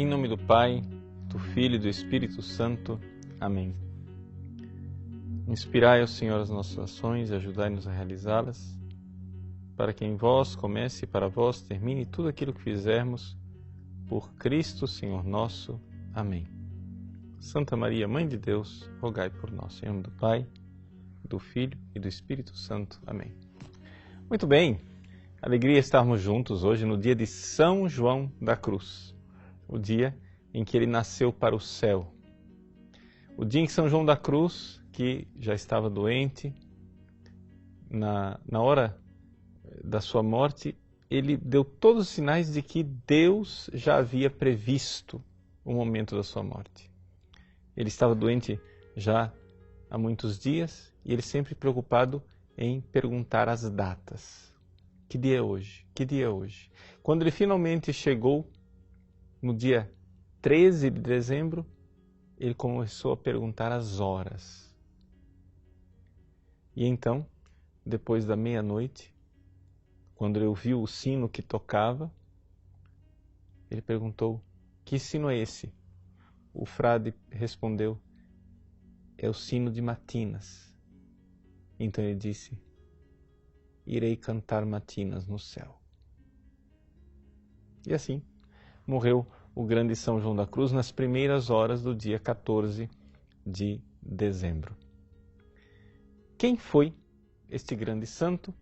Em nome do Pai, do Filho e do Espírito Santo. Amém. Inspirai, ó Senhor, as nossas ações e ajudai-nos a realizá-las, para que em vós comece e para vós termine tudo aquilo que fizermos, por Cristo, Senhor nosso. Amém. Santa Maria, Mãe de Deus, rogai por nós. Em nome do Pai, do Filho e do Espírito Santo. Amém. Muito bem, alegria estarmos juntos hoje no dia de São João da Cruz, o dia em que ele nasceu para o céu. O dia em que São João da Cruz, que já estava doente, na hora da sua morte, ele deu todos os sinais de que Deus já havia previsto o momento da sua morte. Ele estava doente já há muitos dias e ele sempre preocupado em perguntar as datas. Que dia é hoje? Que dia é hoje? Quando ele finalmente chegou no dia 13 de dezembro, ele começou a perguntar as horas. E então, depois da meia-noite, quando ele ouviu o sino que tocava, ele perguntou: que sino é esse? O frade respondeu: é o sino de matinas. Então ele disse: irei cantar matinas no céu. E assim morreu o grande São João da Cruz nas primeiras horas do dia 14 de dezembro. Quem foi este grande santo,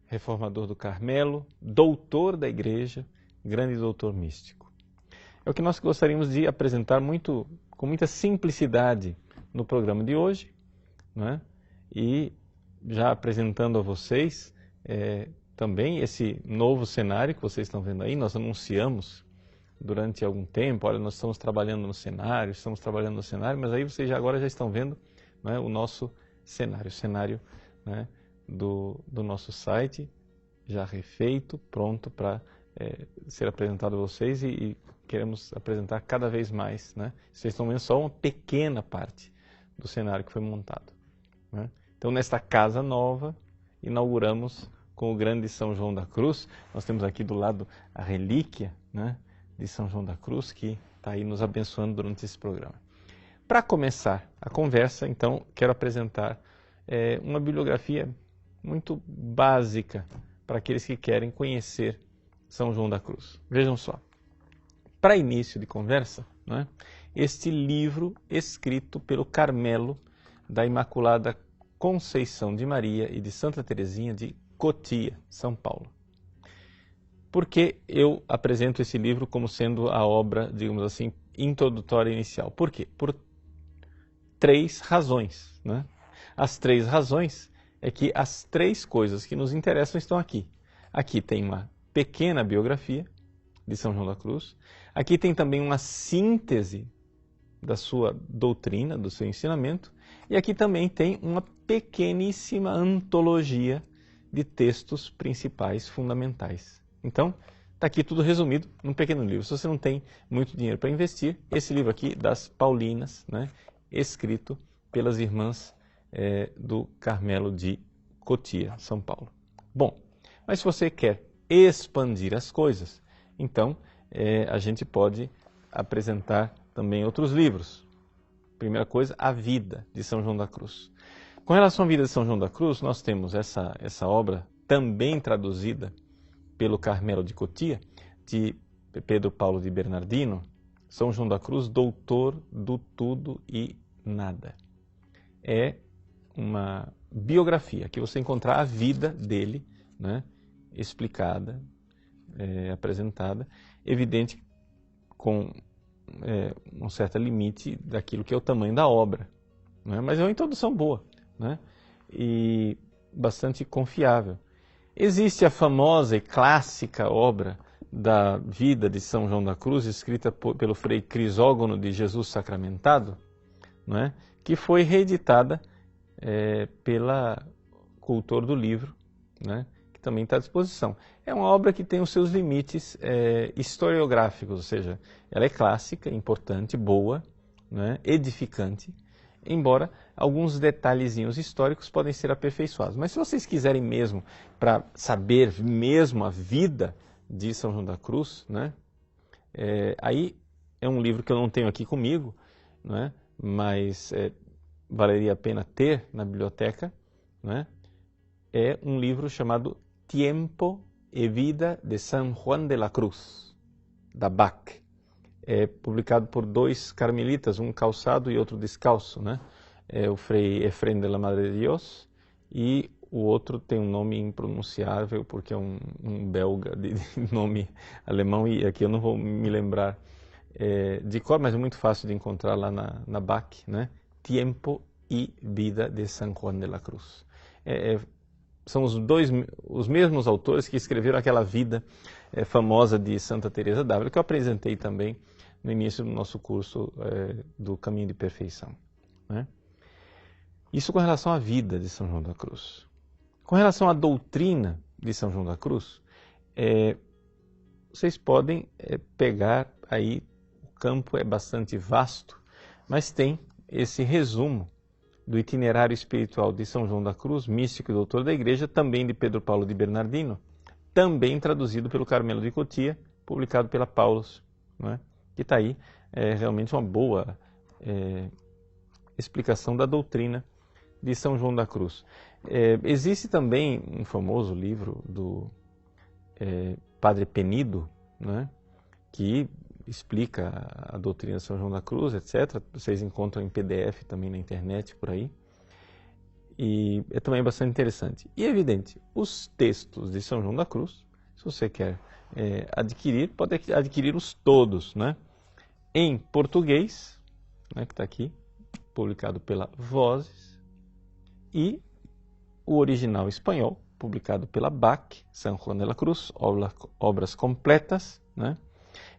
reformador do Carmelo, doutor da Igreja, grande doutor místico? É o que nós gostaríamos de apresentar com muita simplicidade no programa de hoje, né? E já apresentando a vocês também esse novo cenário que vocês estão vendo aí. Nós anunciamos durante algum tempo: olha, nós estamos trabalhando no cenário, mas aí vocês agora já estão vendo, né, o nosso cenário, né, do nosso site, já refeito, pronto para ser apresentado a vocês, e queremos apresentar cada vez mais, né? Vocês estão vendo só uma pequena parte do cenário que foi montado, né? Então, nesta casa nova, inauguramos com o grande São João da Cruz. Nós temos aqui do lado a relíquia, né, de São João da Cruz, que está aí nos abençoando durante esse programa. Para começar a conversa, então, quero apresentar uma bibliografia muito básica para aqueles que querem conhecer São João da Cruz. Vejam só, para início de conversa, né, este livro escrito pelo Carmelo da Imaculada Conceição de Maria e de Santa Teresinha de Cotia, São Paulo. Por que eu apresento esse livro como sendo a obra, digamos assim, introdutória inicial? Por quê? Por 3 razões, né? As 3 razões é que as 3 coisas que nos interessam estão aqui. Aqui tem uma pequena biografia de São João da Cruz. Aqui tem também uma síntese da sua doutrina, do seu ensinamento. E aqui também tem uma pequeníssima antologia de textos principais, fundamentais. Então, está aqui tudo resumido num pequeno livro. Se você não tem muito dinheiro para investir, esse livro aqui, das Paulinas, né, escrito pelas irmãs do Carmelo de Cotia, São Paulo. Bom, mas se você quer expandir as coisas, então a gente pode apresentar também outros livros. Primeira coisa, a vida de São João da Cruz. Com relação à vida de São João da Cruz, nós temos essa obra também traduzida pelo Carmelo de Cotia, de Pedro Paulo de Bernardino, São João da Cruz, doutor do tudo e nada. É uma biografia que você encontrar a vida dele, né, explicada, apresentada, evidente com um certo limite daquilo que é o tamanho da obra, né? Mas é uma introdução boa, né? E bastante confiável. Existe a famosa e clássica obra da vida de São João da Cruz, escrita pelo Frei Crisógono de Jesus Sacramentado, né? Que foi reeditada pela Cultor do Livro, né? Que também está à disposição. É uma obra que tem os seus limites historiográficos, ou seja, ela é clássica, importante, boa, né? Edificante, embora alguns detalhezinhos históricos podem ser aperfeiçoados. Mas se vocês quiserem mesmo, para saber mesmo a vida de São João da Cruz, né, aí é um livro que eu não tenho aqui comigo, não é? Mas valeria a pena ter na biblioteca, não é? É um livro chamado Tiempo e Vida de San Juan de la Cruz, da Bach. É publicado por dois carmelitas, um calçado e outro descalço, né? É o Frei Efrem de la Madre de Dios, e o outro tem um nome impronunciável, porque é um belga de nome alemão, e aqui eu não vou me lembrar de cor, mas é muito fácil de encontrar lá na Bach, né? Tiempo e Vida de San Juan de la Cruz. São os mesmos autores que escreveram aquela vida famosa de Santa Teresa d'Ávila, que eu apresentei também no início do nosso curso do Caminho de Perfeição, né? Isso com relação à vida de São João da Cruz. Com relação à doutrina de São João da Cruz, vocês podem pegar aí, o campo é bastante vasto, mas tem esse resumo do itinerário espiritual de São João da Cruz, místico e doutor da Igreja, também de Pedro Paulo de Bernardino, também traduzido pelo Carmelo de Cotia, publicado pela Paulus, não é? Que está aí realmente uma boa explicação da doutrina de São João da Cruz. Existe também um famoso livro do Padre Penido, né, que explica a doutrina de São João da Cruz, etc. Vocês encontram em PDF também na internet, por aí. E é também bastante interessante. E é evidente, os textos de São João da Cruz, se você quer adquirir, pode adquiri-los todos, né? Em português, né, que está aqui, publicado pela Vozes, e o original espanhol, publicado pela Bach, San Juan de la Cruz, obras completas, né?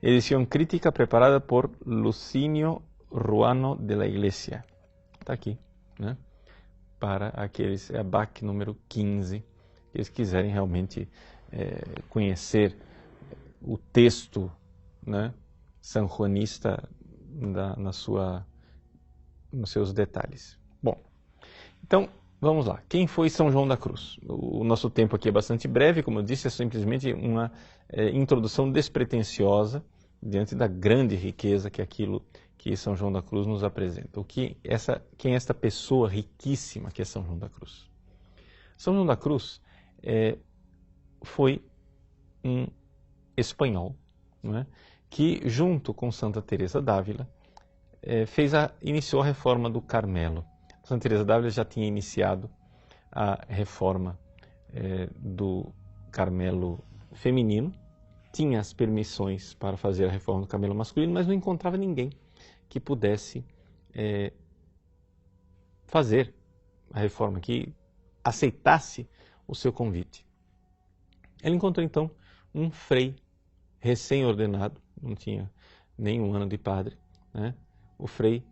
Edição crítica preparada por Lucinio Ruano de la Iglesia. Está aqui, né? Para aqueles, é a Bach número 15, que eles quiserem realmente conhecer o texto, né, sanjuanista nos seus detalhes. Bom, então vamos lá. Quem foi São João da Cruz? O nosso tempo aqui é bastante breve, como eu disse, é simplesmente uma introdução despretensiosa diante da grande riqueza que é aquilo que São João da Cruz nos apresenta. Quem é esta pessoa riquíssima que é São João da Cruz? São João da Cruz foi um espanhol, não é? Que, junto com Santa Teresa d'Ávila, iniciou a reforma do Carmelo. Santa Teresa d'Ávila já tinha iniciado a reforma do Carmelo feminino, tinha as permissões para fazer a reforma do Carmelo masculino, mas não encontrava ninguém que pudesse fazer a reforma, que aceitasse o seu convite. Ela encontrou então um frei recém-ordenado, não tinha nem um ano de padre, né? O frei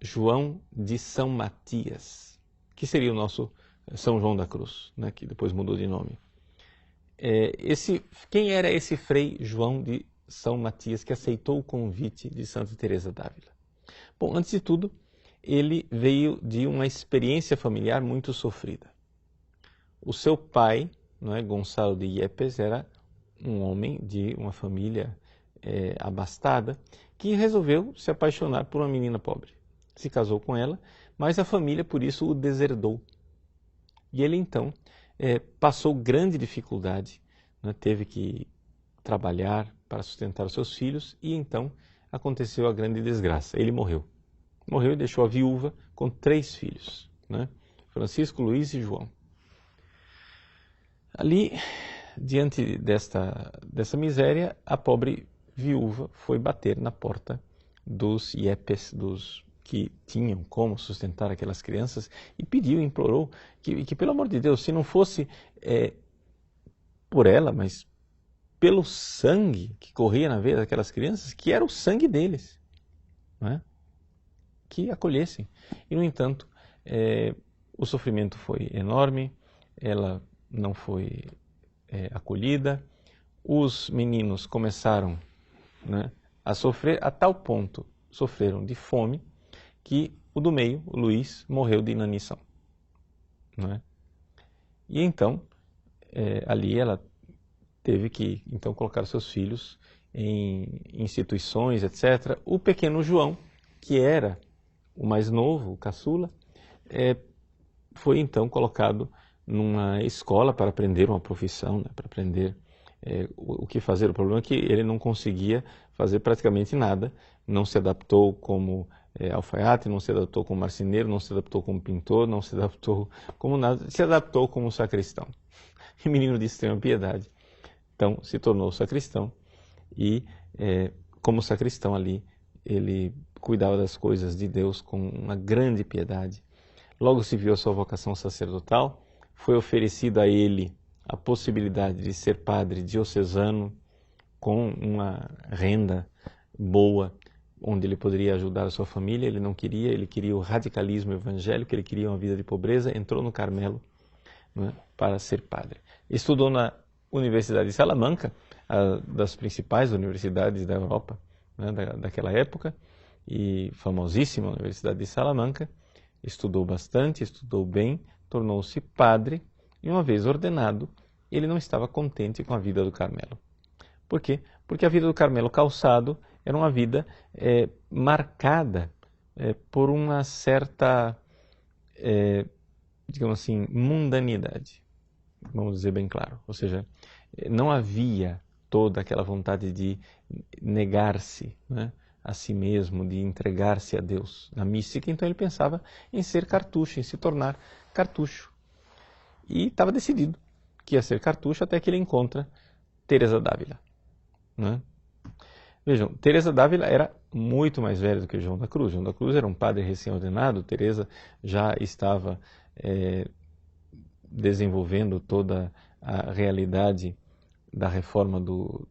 João de São Matias, que seria o nosso São João da Cruz, né? Que depois mudou de nome. Quem era esse frei João de São Matias que aceitou o convite de Santa Teresa d'Ávila? Bom, antes de tudo, ele veio de uma experiência familiar muito sofrida. O seu pai, não é, Gonçalo de Yepes, era um homem de uma família abastada que resolveu se apaixonar por uma menina pobre. Se casou com ela, mas a família por isso o deserdou. E ele então passou grande dificuldade, né, teve que trabalhar para sustentar os seus filhos e então aconteceu a grande desgraça. Ele morreu. Morreu e deixou a viúva com 3 filhos, né? Francisco, Luís e João. Ali, diante dessa miséria, a pobre viúva foi bater na porta dos Yepes, dos que tinham como sustentar aquelas crianças, e pediu, implorou que pelo amor de Deus, se não fosse por ela, mas pelo sangue que corria na veia daquelas crianças, que era o sangue deles, né, que acolhessem. E, no entanto, o sofrimento foi enorme, ela não foi acolhida, os meninos começaram, né, a sofrer, a tal ponto sofreram de fome, que o do meio, o Luís, morreu de inanição, né? E então, ali ela teve que então colocar seus filhos em instituições, etc. O pequeno João, que era o mais novo, o caçula, foi então colocado numa escola para aprender uma profissão, né, para aprender o que fazer. O problema é que ele não conseguia fazer praticamente nada, não se adaptou como alfaiate, não se adaptou como marceneiro, não se adaptou como pintor, não se adaptou como nada, se adaptou como sacristão. E menino de extrema piedade, então se tornou sacristão e como sacristão ali ele cuidava das coisas de Deus com uma grande piedade. Logo se viu a sua vocação sacerdotal, foi oferecida a ele a possibilidade de ser padre diocesano com uma renda boa, onde ele poderia ajudar a sua família. Ele não queria, ele queria o radicalismo evangélico, ele queria uma vida de pobreza, entrou no Carmelo, né, para ser padre. Estudou na Universidade de Salamanca, das principais universidades da Europa, né, daquela época, e famosíssima Universidade de Salamanca. Estudou bastante, estudou bem, tornou-se padre e uma vez ordenado, ele não estava contente com a vida do Carmelo. Por quê? Porque a vida do Carmelo Calçado era uma vida marcada por uma certa, digamos assim, mundanidade, vamos dizer bem claro. Ou seja, não havia toda aquela vontade de negar-se, né, a si mesmo, de entregar-se a Deus na mística. Então ele pensava em ser cartucho, em se tornar cartucho. E estava decidido que ia ser cartucho até que ele encontra Teresa d'Ávila, né? Vejam, Teresa d'Ávila era muito mais velha do que João da Cruz. João da Cruz era um padre recém-ordenado, Teresa já estava desenvolvendo toda a realidade da reforma do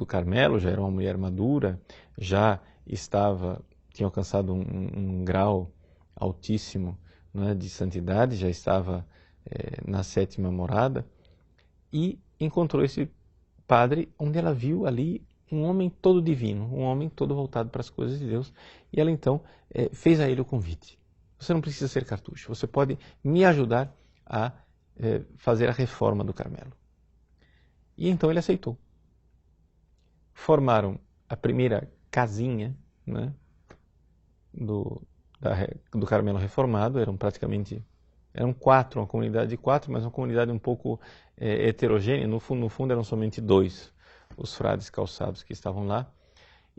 Carmelo, já era uma mulher madura, já tinha alcançado um grau altíssimo, né, de santidade, já estava na 7ª morada, e encontrou esse padre onde ela viu ali um homem todo divino, um homem todo voltado para as coisas de Deus, e ela então fez a ele o convite. Você não precisa ser cartucho, você pode me ajudar a fazer a reforma do Carmelo. E então ele aceitou. Formaram a primeira casinha, né, do Carmelo Reformado. Eram 4, uma comunidade de 4, mas uma comunidade um pouco heterogênea. No fundo eram somente 2, os frades calçados que estavam lá.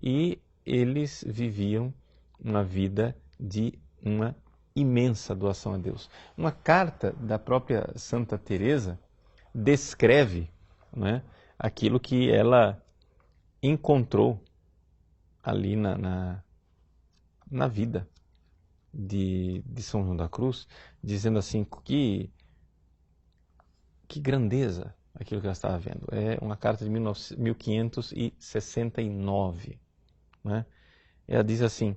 E eles viviam uma vida de uma imensa doação a Deus. Uma carta da própria Santa Teresa descreve, né, aquilo que ela encontrou ali na vida de São João da Cruz, dizendo assim que grandeza aquilo que ela estava vendo. É uma carta de 1569. Né? Ela diz assim: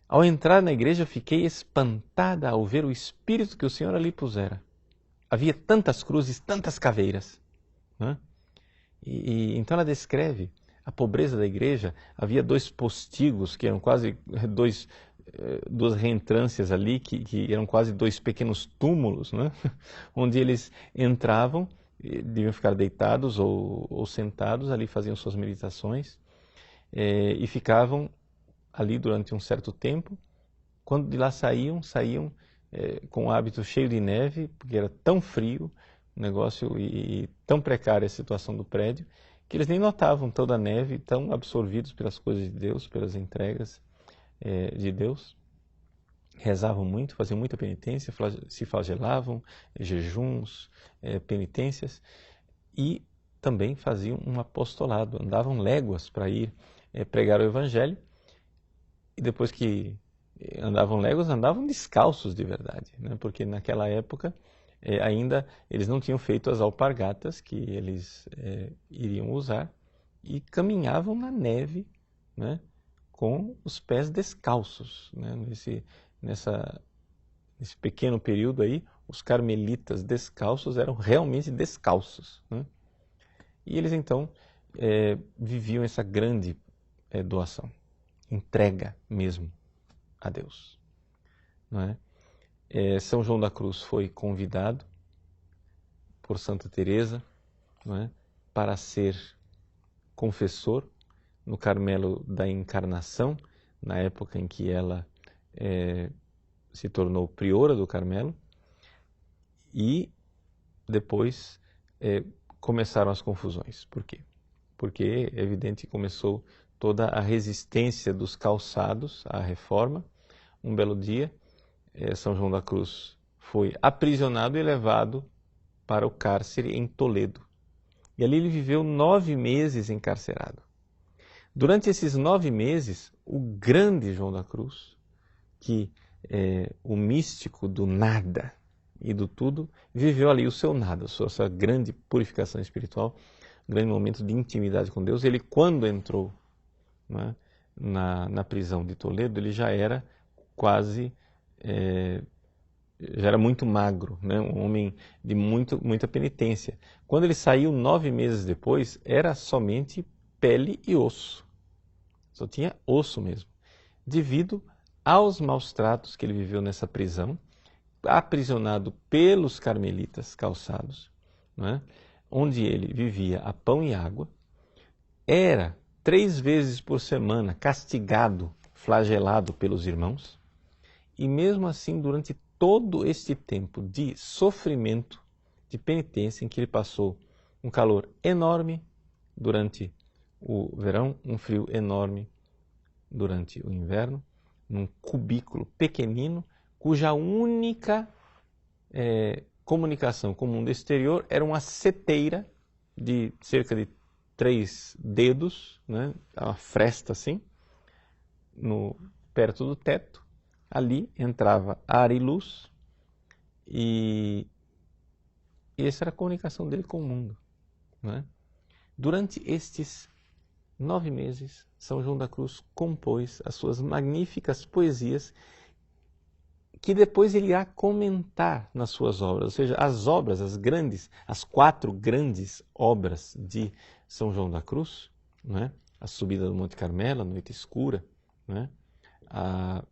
ao entrar na igreja fiquei espantada ao ver o espírito que o Senhor ali pusera. Havia tantas cruzes, tantas caveiras. Né? Então ela descreve a pobreza da igreja. Havia 2 postigos, que eram quase duas reentrâncias ali, que eram quase 2 pequenos túmulos, né? Onde eles entravam, deviam ficar deitados ou sentados, ali faziam suas meditações, e ficavam ali durante um certo tempo. Quando de lá saíam com o hábito cheio de neve, porque era tão frio o negócio e tão precária a situação do prédio, que eles nem notavam toda a neve, tão absorvidos pelas coisas de Deus, pelas entregas de Deus. Rezavam muito, faziam muita penitência, se flagelavam, jejuns, penitências, e também faziam um apostolado, andavam léguas para ir pregar o Evangelho, e depois que andavam léguas, andavam descalços de verdade, né? Porque naquela época ainda eles não tinham feito as alpargatas que eles iriam usar, e caminhavam na neve, né, com os pés descalços. Né? Nesse pequeno período aí, os carmelitas descalços eram realmente descalços. Né? E eles então viviam essa grande doação, entrega mesmo a Deus. Não é? São João da Cruz foi convidado por Santa Teresa, não é, para ser confessor no Carmelo da Encarnação, na época em que ela se tornou priora do Carmelo, e depois começaram as confusões. Por quê? Porque, é evidente, começou toda a resistência dos calçados à reforma. Um belo dia, São João da Cruz foi aprisionado e levado para o cárcere em Toledo. E ali ele viveu 9 meses encarcerado. Durante esses 9 meses, o grande João da Cruz, que é o místico do nada e do tudo, viveu ali o seu nada, a sua grande purificação espiritual, um grande momento de intimidade com Deus. Ele, quando entrou, né, na prisão de Toledo, ele já era quase, já era muito magro, né, um homem de muita penitência. Quando ele saiu 9 meses depois, era somente pele e osso. Só tinha osso mesmo, devido aos maus tratos que ele viveu nessa prisão, aprisionado pelos carmelitas calçados, né, onde ele vivia a pão e água, era 3 vezes por semana castigado, flagelado pelos irmãos, e mesmo assim, durante todo este tempo de sofrimento, de penitência, em que ele passou um calor enorme durante o verão, um frio enorme durante o inverno, num cubículo pequenino, cuja única comunicação com o mundo exterior era uma seteira de cerca de 3 dedos, né, uma fresta assim, perto do teto. Ali entrava ar e luz, e essa era a comunicação dele com o mundo, né? Durante estes 9 meses, São João da Cruz compôs as suas magníficas poesias, que depois ele irá comentar nas suas obras. Ou seja, as obras, as 4 grandes obras de São João da Cruz, né? A subida do Monte Carmelo, a noite escura, né? A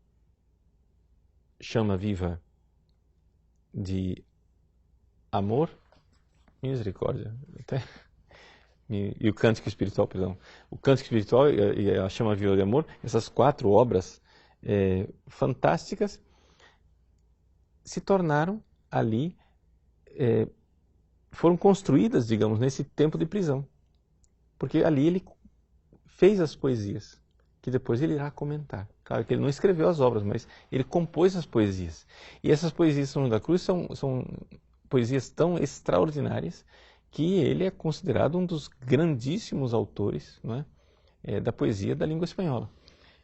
chama viva de amor, misericórdia, e o cântico espiritual, perdão. O cântico espiritual e a chama viva de amor, essas 4 obras fantásticas, se tornaram ali, foram construídas, digamos, nesse tempo de prisão. Porque ali ele fez as poesias, que depois ele irá comentar. Claro que ele não escreveu as obras, mas ele compôs as poesias. E essas poesias de São João da Cruz são poesias tão extraordinárias que ele é considerado um dos grandíssimos autores, não é, da poesia da língua espanhola.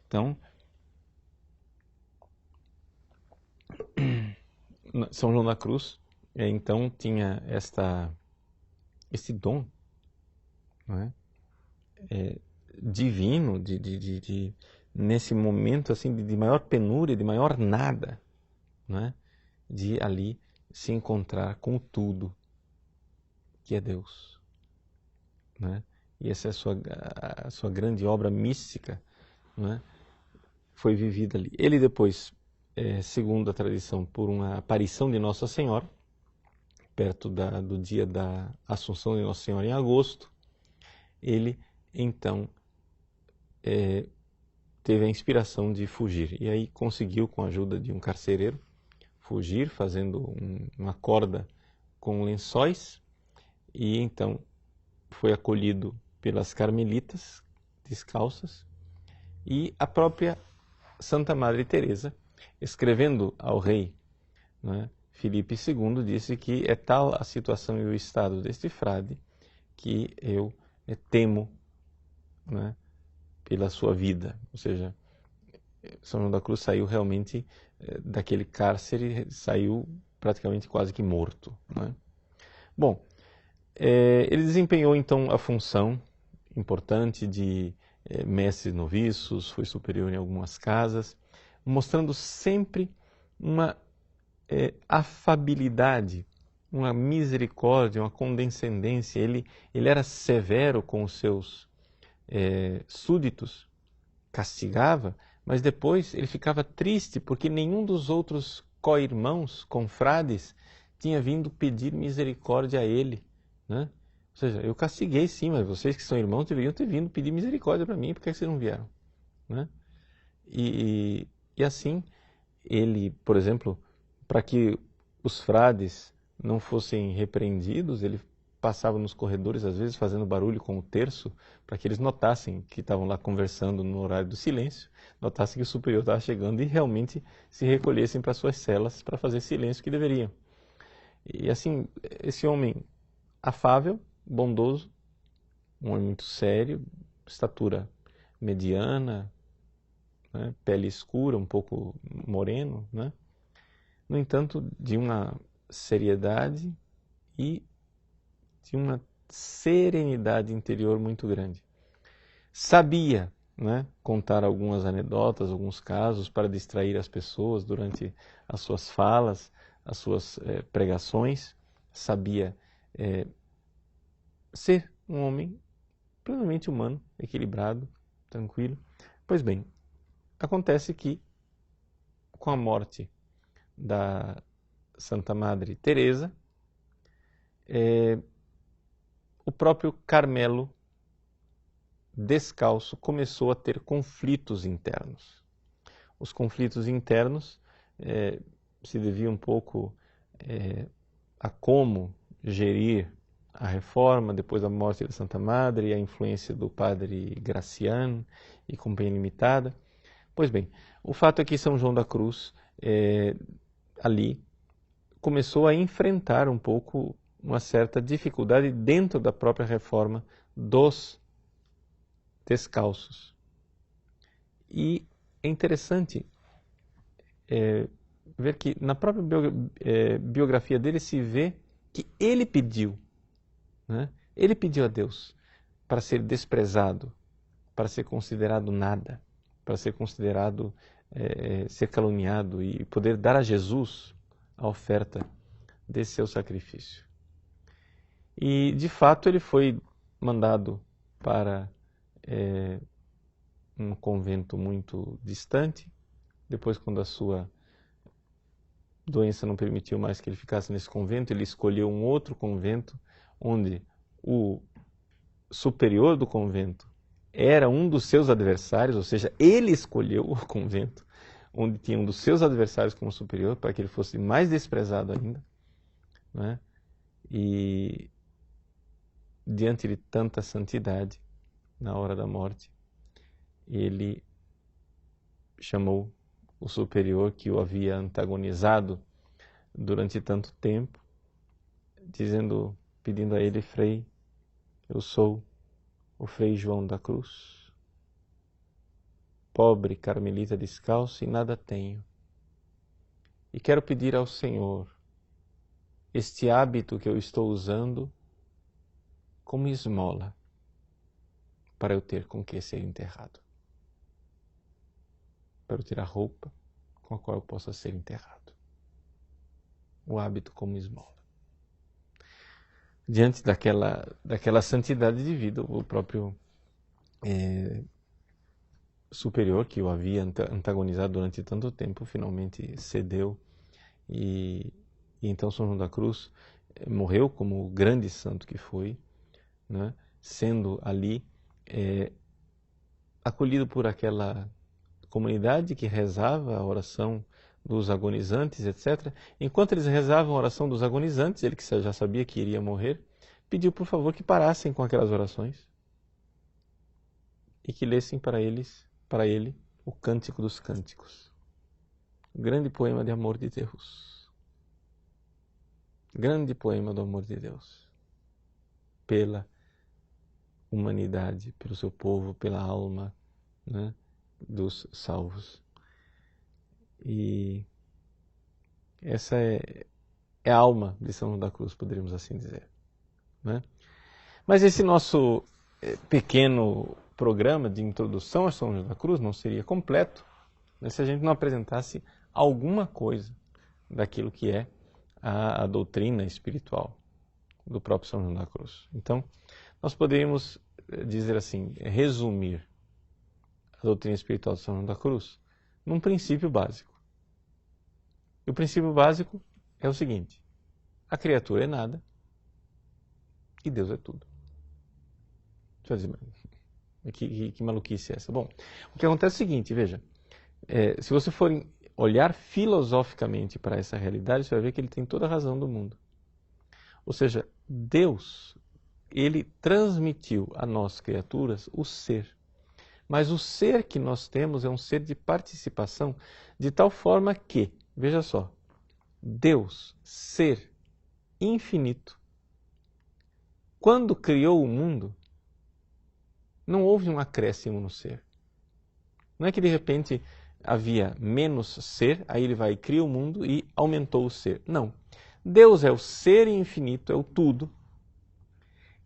Então, São João da Cruz, então, tinha esse dom, não é? Divino, nesse momento assim, de maior penúria, de maior nada, não é? De ali se encontrar com o tudo, que é Deus, não é? E essa é a sua grande obra mística, não é? Foi vivida ali. Ele depois, segundo a tradição, por uma aparição de Nossa Senhora, perto do dia da Assunção de Nossa Senhora em agosto, ele então teve a inspiração de fugir. E aí conseguiu, com a ajuda de um carcereiro, fugir, fazendo uma corda com lençóis, e então foi acolhido pelas carmelitas descalças, e a própria Santa Madre Teresa, escrevendo ao rei, né, Filipe II, disse que é tal a situação e o estado deste frade que eu temo, né, pela sua vida. Ou seja, São João da Cruz saiu realmente daquele cárcere, saiu praticamente quase que morto, né? Bom, ele desempenhou então a função importante de mestre noviços, foi superior em algumas casas, mostrando sempre uma afabilidade, uma misericórdia, uma condescendência. Ele era severo com os seus súditos, castigava, mas depois ele ficava triste porque nenhum dos outros co-irmãos, confrades, tinha vindo pedir misericórdia a ele, né? Ou seja, eu castiguei sim, mas vocês que são irmãos deveriam ter vindo pedir misericórdia para mim, por que vocês não vieram? Né? E assim, ele, por exemplo, para que os frades não fossem repreendidos, ele passava nos corredores, às vezes, fazendo barulho com o terço, para que eles notassem que estavam lá conversando no horário do silêncio, notassem que o superior estava chegando e realmente se recolhessem para suas celas para fazer silêncio que deveriam. E assim, esse homem afável, bondoso, um homem muito sério, estatura mediana, né, pele escura, um pouco moreno, né? No entanto, de uma seriedade e de uma serenidade interior muito grande. Sabia, né, contar algumas anedotas, alguns casos para distrair as pessoas durante as suas falas, as suas pregações. Sabia ser um homem plenamente humano, equilibrado, tranquilo. Pois bem, acontece que com a morte da Santa Madre Teresa, o próprio Carmelo, descalço, começou a ter conflitos internos. Os conflitos internos se deviam um pouco a como gerir a reforma depois da morte da Santa Madre e a influência do padre Graciano e Companhia Limitada. Pois bem, o fato é que São João da Cruz, ali, começou a enfrentar um pouco uma certa dificuldade dentro da própria reforma dos descalços. E é interessante ver que na própria biografia dele se vê que ele pediu, né? Ele pediu a Deus para ser desprezado, para ser considerado nada, para ser considerado, ser caluniado e poder dar a Jesus a oferta desse seu sacrifício. E, de fato, ele foi mandado para um convento muito distante. Depois, quando a sua doença não permitiu mais que ele ficasse nesse convento, ele escolheu um outro convento, onde o superior do convento era um dos seus adversários, ou seja, ele escolheu o convento onde tinha um dos seus adversários como superior, para que ele fosse mais desprezado ainda, né? E diante de tanta santidade, na hora da morte, ele chamou o superior que o havia antagonizado durante tanto tempo, dizendo, pedindo a ele: Frei, eu sou o Frei João da Cruz, pobre carmelita descalço e nada tenho, e quero pedir ao Senhor este hábito que eu estou usando como esmola para eu ter com que ser enterrado, para eu ter a roupa com a qual eu possa ser enterrado. O hábito como esmola. Diante daquela santidade de vida, o próprio superior que o havia antagonizado durante tanto tempo finalmente cedeu e então São João da Cruz morreu como o grande santo que foi, né? Sendo ali acolhido por aquela comunidade que rezava a oração dos agonizantes, etc. Enquanto eles rezavam a oração dos agonizantes, ele que já sabia que iria morrer, pediu por favor que parassem com aquelas orações e que lessem para ele o Cântico dos Cânticos, o grande poema de amor de Deus, grande poema do amor de Deus pela humanidade, pelo seu povo, pela alma, né, dos salvos. E essa é a alma de São João da Cruz, poderíamos assim dizer, né? Mas esse nosso pequeno programa de introdução a São João da Cruz não seria completo, né, se a gente não apresentasse alguma coisa daquilo que é a doutrina espiritual do próprio São João da Cruz. Então, nós poderíamos dizer assim, resumir a doutrina espiritual de São João da Cruz num princípio básico. E o princípio básico é o seguinte: a criatura é nada e Deus é tudo. Você vai dizer, que maluquice é essa? Bom, o que acontece é o seguinte, veja, se você for olhar filosoficamente para essa realidade, você vai ver que ele tem toda a razão do mundo. Ou seja, Deus, ele transmitiu a nós, criaturas, o ser. Mas o ser que nós temos é um ser de participação, de tal forma que, veja só, Deus, ser infinito, quando criou o mundo, não houve um acréscimo no ser. Não é que de repente havia menos ser, aí ele vai e cria o mundo e aumentou o ser. Não. Deus é o ser infinito, é o tudo.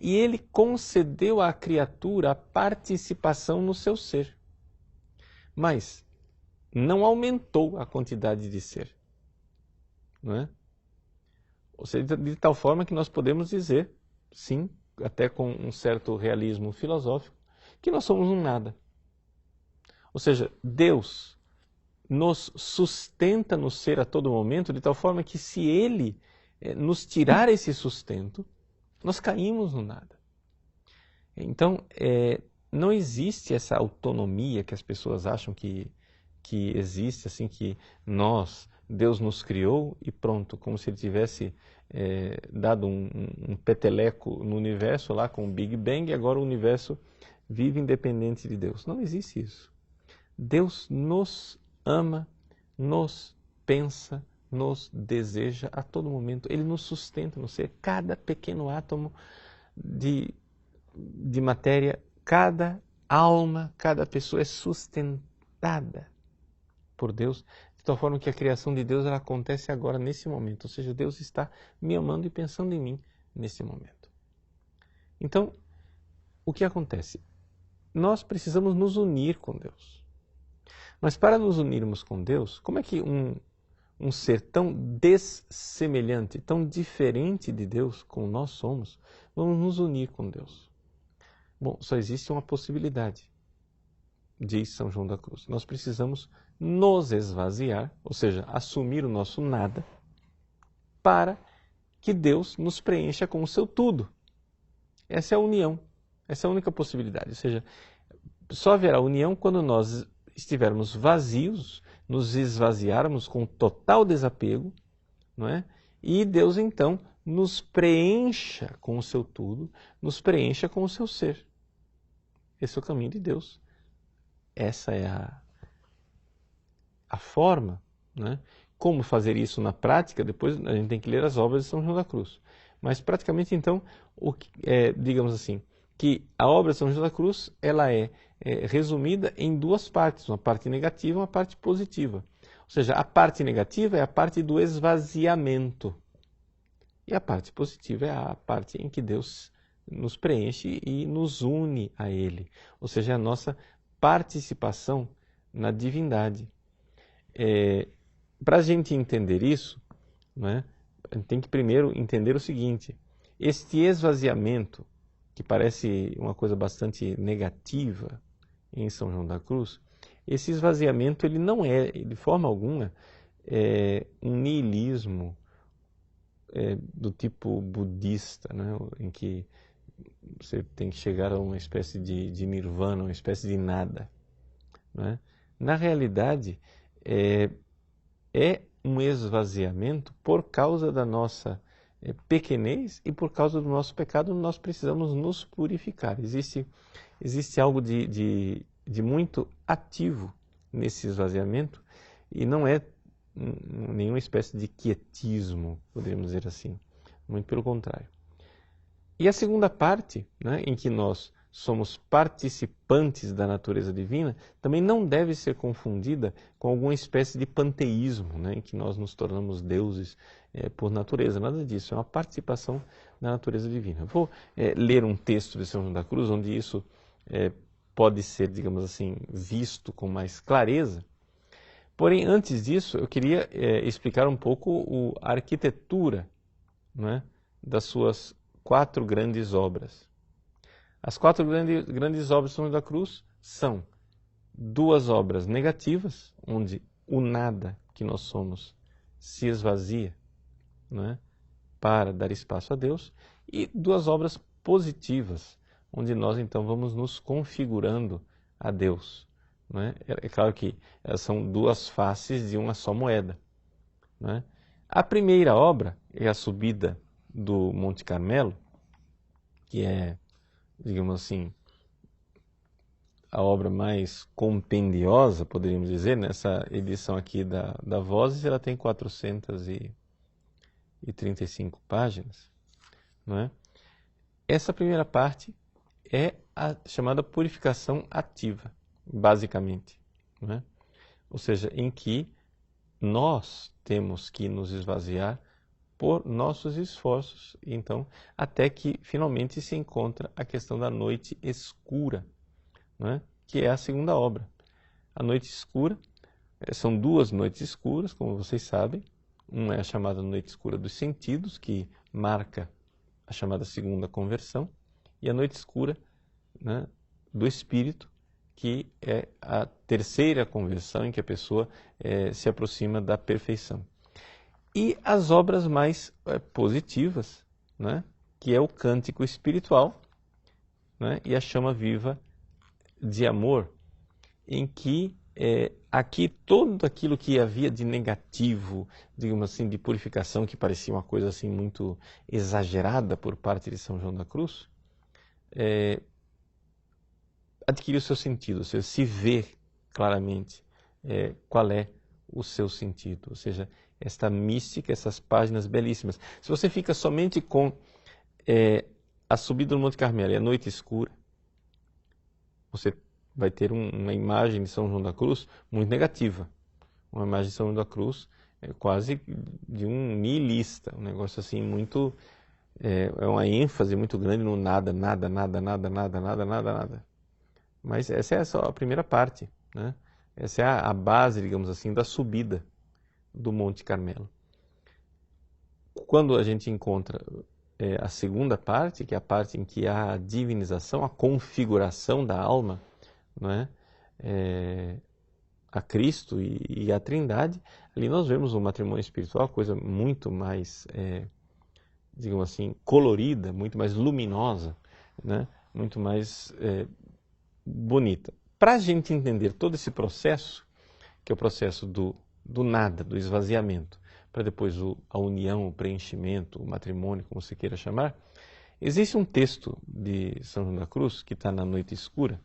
E ele concedeu à criatura a participação no seu ser. Mas não aumentou a quantidade de ser. Não é? Ou seja, de tal forma que nós podemos dizer, sim, até com um certo realismo filosófico, que nós somos um nada. Ou seja, Deus nos sustenta no ser a todo momento, de tal forma que se Ele nos tirar esse sustento, nós caímos no nada. Então, não existe essa autonomia que as pessoas acham que existe, assim, que Deus nos criou e pronto, como se Ele tivesse dado um peteleco no universo lá com o Big Bang e agora o universo vive independente de Deus. Não existe isso. Deus nos ama, nos pensa, nos deseja a todo momento. Ele nos sustenta no ser. Cada pequeno átomo de matéria, cada alma, cada pessoa é sustentada por Deus, de tal forma que a criação de Deus ela acontece agora, nesse momento. Ou seja, Deus está me amando e pensando em mim nesse momento. Então, o que acontece? Nós precisamos nos unir com Deus. Mas para nos unirmos com Deus, como é que um ser tão dessemelhante, tão diferente de Deus como nós somos, vamos nos unir com Deus? Bom, só existe uma possibilidade, diz São João da Cruz. Nós precisamos nos esvaziar, ou seja, assumir o nosso nada, para que Deus nos preencha com o seu tudo. Essa é a união, essa é a única possibilidade. Ou seja, só haverá união quando nós estivermos vazios, nos esvaziarmos com total desapego, não é? E Deus então nos preencha com o seu tudo, nos preencha com o seu ser. Esse é o caminho de Deus. Essa é a forma, né? Como fazer isso na prática, depois a gente tem que ler as obras de São João da Cruz. Mas praticamente então, digamos assim, que a obra de São João da Cruz ela é resumida em duas partes, uma parte negativa e uma parte positiva. Ou seja, a parte negativa é a parte do esvaziamento e a parte positiva é a parte em que Deus nos preenche e nos une a Ele. Ou seja, é a nossa participação na divindade. Para a gente entender isso, né, a gente tem que primeiro entender o seguinte: este esvaziamento, que parece uma coisa bastante negativa em São João da Cruz, esse esvaziamento ele não é, de forma alguma, um niilismo do tipo budista, né, em que você tem que chegar a uma espécie de nirvana, uma espécie de nada. Né? Na realidade, é um esvaziamento por causa da nossa pequenez e por causa do nosso pecado. Nós precisamos nos purificar. Existe algo de muito ativo nesse esvaziamento e não é nenhuma espécie de quietismo, poderíamos dizer assim. Muito pelo contrário. E a segunda parte, né, em que nós somos participantes da natureza divina, também não deve ser confundida com alguma espécie de panteísmo, né, em que nós nos tornamos deuses por natureza. Nada disso, é uma participação da natureza divina. Eu vou ler um texto de São João da Cruz, onde isso pode ser, digamos assim, visto com mais clareza. Porém, antes disso, eu queria explicar um pouco a arquitetura, né, das suas 4 grandes obras. As 4 grandes obras de São João da Cruz são 2 obras negativas, onde o nada que nós somos se esvazia, né, para dar espaço a Deus, e 2 obras positivas, onde nós então vamos nos configurando a Deus. Não é? É claro que são duas faces de uma só moeda. Não é? A primeira obra é a subida do Monte Carmelo, que é, digamos assim, a obra mais compendiosa, poderíamos dizer. Nessa edição aqui da Vozes, ela tem 435 páginas. Não é? Essa primeira parte é a chamada purificação ativa, basicamente. Não é? Ou seja, em que nós temos que nos esvaziar por nossos esforços, então, até que finalmente se encontra a questão da noite escura, né? Que é a segunda obra. A noite escura, são duas noites escuras, como vocês sabem. Uma é a chamada noite escura dos sentidos, que marca a chamada segunda conversão, e a noite escura, né, do espírito, que é a terceira conversão, em que a pessoa se aproxima da perfeição. E as obras mais positivas, né, que é o cântico espiritual, né, e a chama viva de amor, em que aqui todo aquilo que havia de negativo, digamos assim, de purificação, que parecia uma coisa assim muito exagerada por parte de São João da Cruz, adquire o seu sentido, ou seja, se vê claramente qual é o seu sentido, ou seja, esta mística, essas páginas belíssimas. Se você fica somente com a subida do Monte Carmelo e a noite escura, você vai ter uma imagem de São João da Cruz muito negativa. Uma imagem de São João da Cruz quase de um nihilista, um negócio assim muito... É uma ênfase muito grande no nada, nada, nada, nada, nada, nada, nada, nada. Mas essa é só a primeira parte, né? Essa é a base, digamos assim, da subida do Monte Carmelo. Quando a gente encontra a segunda parte, que é a parte em que há a divinização, a configuração da alma, não é? A Cristo e a Trindade, ali nós vemos o matrimônio espiritual, coisa muito mais, digamos assim, colorida, muito mais luminosa, né? Muito mais bonita. Para a gente entender todo esse processo, que é o processo do nada, do esvaziamento, para depois a união, o preenchimento, o matrimônio, como você queira chamar, existe um texto de São João da Cruz, que está na Noite Escura,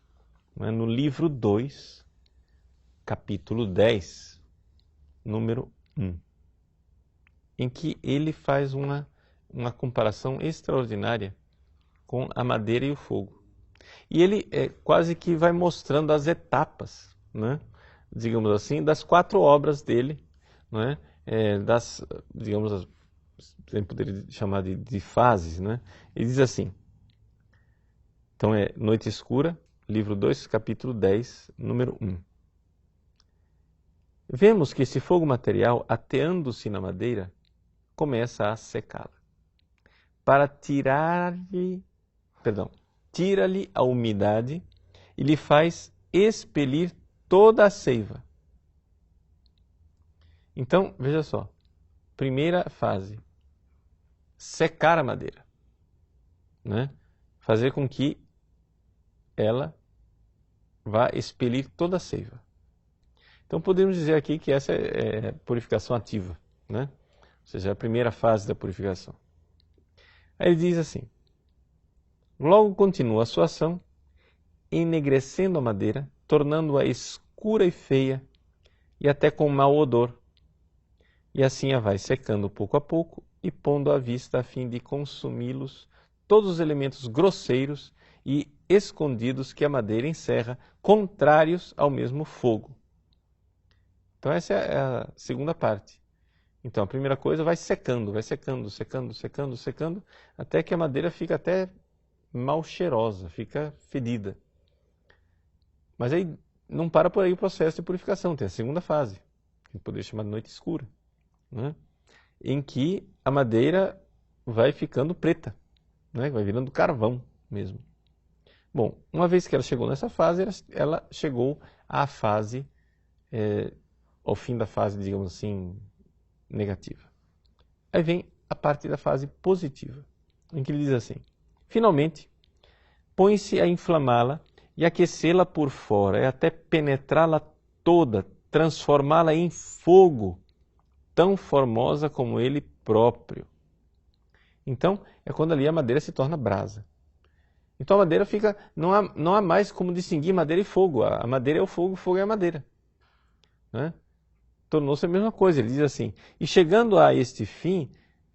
né, no livro 2, capítulo 10, número 1, em que ele faz uma comparação extraordinária com a madeira e o fogo. E ele quase que vai mostrando as etapas, né, digamos assim, das 4 obras dele, né, das, digamos, a gente poderia chamar de fases, né? Ele diz assim, então Noite Escura, livro 2, capítulo 10, número 1. Vemos que esse fogo material, ateando-se na madeira, começa a secá-la. Para tira-lhe a umidade e lhe faz expelir toda a seiva. Então, veja só, primeira fase, secar a madeira, né? Fazer com que ela vá expelir toda a seiva. Então podemos dizer aqui que essa é purificação ativa, né? Ou seja, a primeira fase da purificação. Aí ele diz assim, logo continua a sua ação, enegrecendo a madeira, tornando-a escura e feia, e até com mau odor, e assim a vai secando pouco a pouco e pondo à vista a fim de consumi-los todos os elementos grosseiros e escondidos que a madeira encerra, contrários ao mesmo fogo. Então essa é a segunda parte. Então a primeira coisa vai secando, secando, secando, secando, até que a madeira fica até mal cheirosa, fica fedida. Mas aí não para por aí o processo de purificação, tem a segunda fase, que a gente poderia chamar de noite escura, né? Em que a madeira vai ficando preta, né? Vai virando carvão mesmo. Bom, uma vez que ela chegou nessa fase, ela chegou à fase, ao fim da fase, digamos assim, negativa. Aí vem a parte da fase positiva, em que ele diz assim, finalmente, põe-se a inflamá-la e aquecê-la por fora, e até penetrá-la toda, transformá-la em fogo, tão formosa como ele próprio. Então, é quando ali a madeira se torna brasa. Então a madeira fica, não há mais como distinguir madeira e fogo. A madeira é o fogo é a madeira. Né? Tornou-se a mesma coisa. Ele diz assim, e chegando a este fim,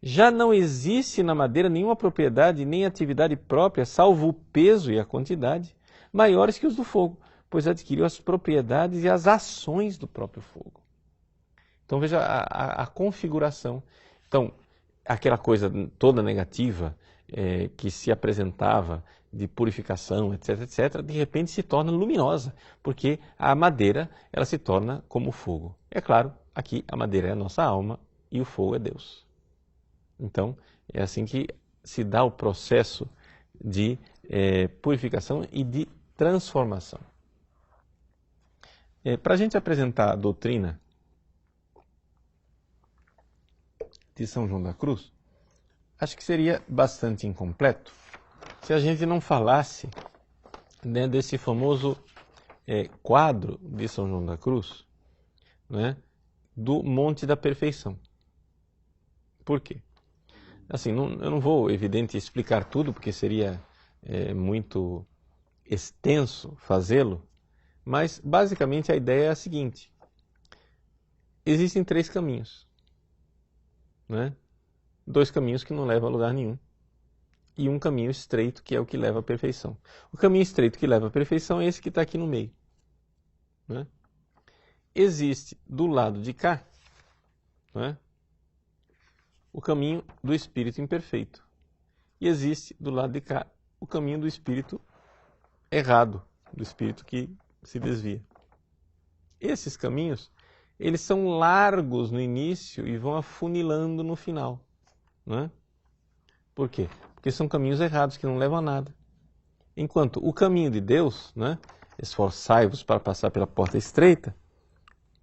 já não existe na madeira nenhuma propriedade nem atividade própria, salvo o peso e a quantidade, maiores que os do fogo, pois adquiriu as propriedades e as ações do próprio fogo. Então veja a configuração. Então, aquela coisa toda negativa que se apresentava de purificação, etc., etc., de repente se torna luminosa, porque a madeira ela se torna como fogo. É claro, aqui a madeira é a nossa alma e o fogo é Deus. Então, é assim que se dá o processo de purificação e de transformação. Para a gente apresentar a doutrina de São João da Cruz, acho que seria bastante incompleto se a gente não falasse, né, desse famoso quadro de São João da Cruz, né, do Monte da Perfeição. Por quê? Assim, eu não vou, evidente, explicar tudo, porque seria muito extenso fazê-lo, mas basicamente a ideia é a seguinte: existem 3 caminhos, né? 2 caminhos que não levam a lugar nenhum, e um caminho estreito que é o que leva à perfeição. O caminho estreito que leva à perfeição é esse que está aqui no meio. Né? Existe do lado de cá, né, o caminho do espírito imperfeito. E existe do lado de cá o caminho do espírito errado, do espírito que se desvia. Esses caminhos, eles são largos no início e vão afunilando no final. Né? Por quê? Porque são caminhos errados que não levam a nada. Enquanto o caminho de Deus, né, esforçai-vos para passar pela porta estreita,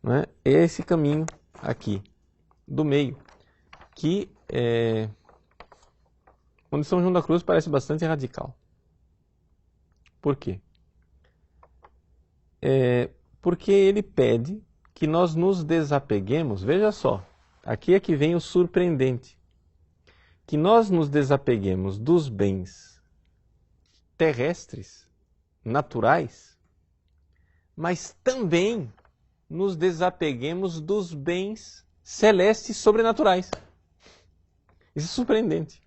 né, é esse caminho aqui, do meio, que onde São João da Cruz parece bastante radical. Por quê? Porque ele pede que nós nos desapeguemos, veja só, aqui é que vem o surpreendente, que nós nos desapeguemos dos bens terrestres, naturais, mas também nos desapeguemos dos bens celestes sobrenaturais. Isso é surpreendente.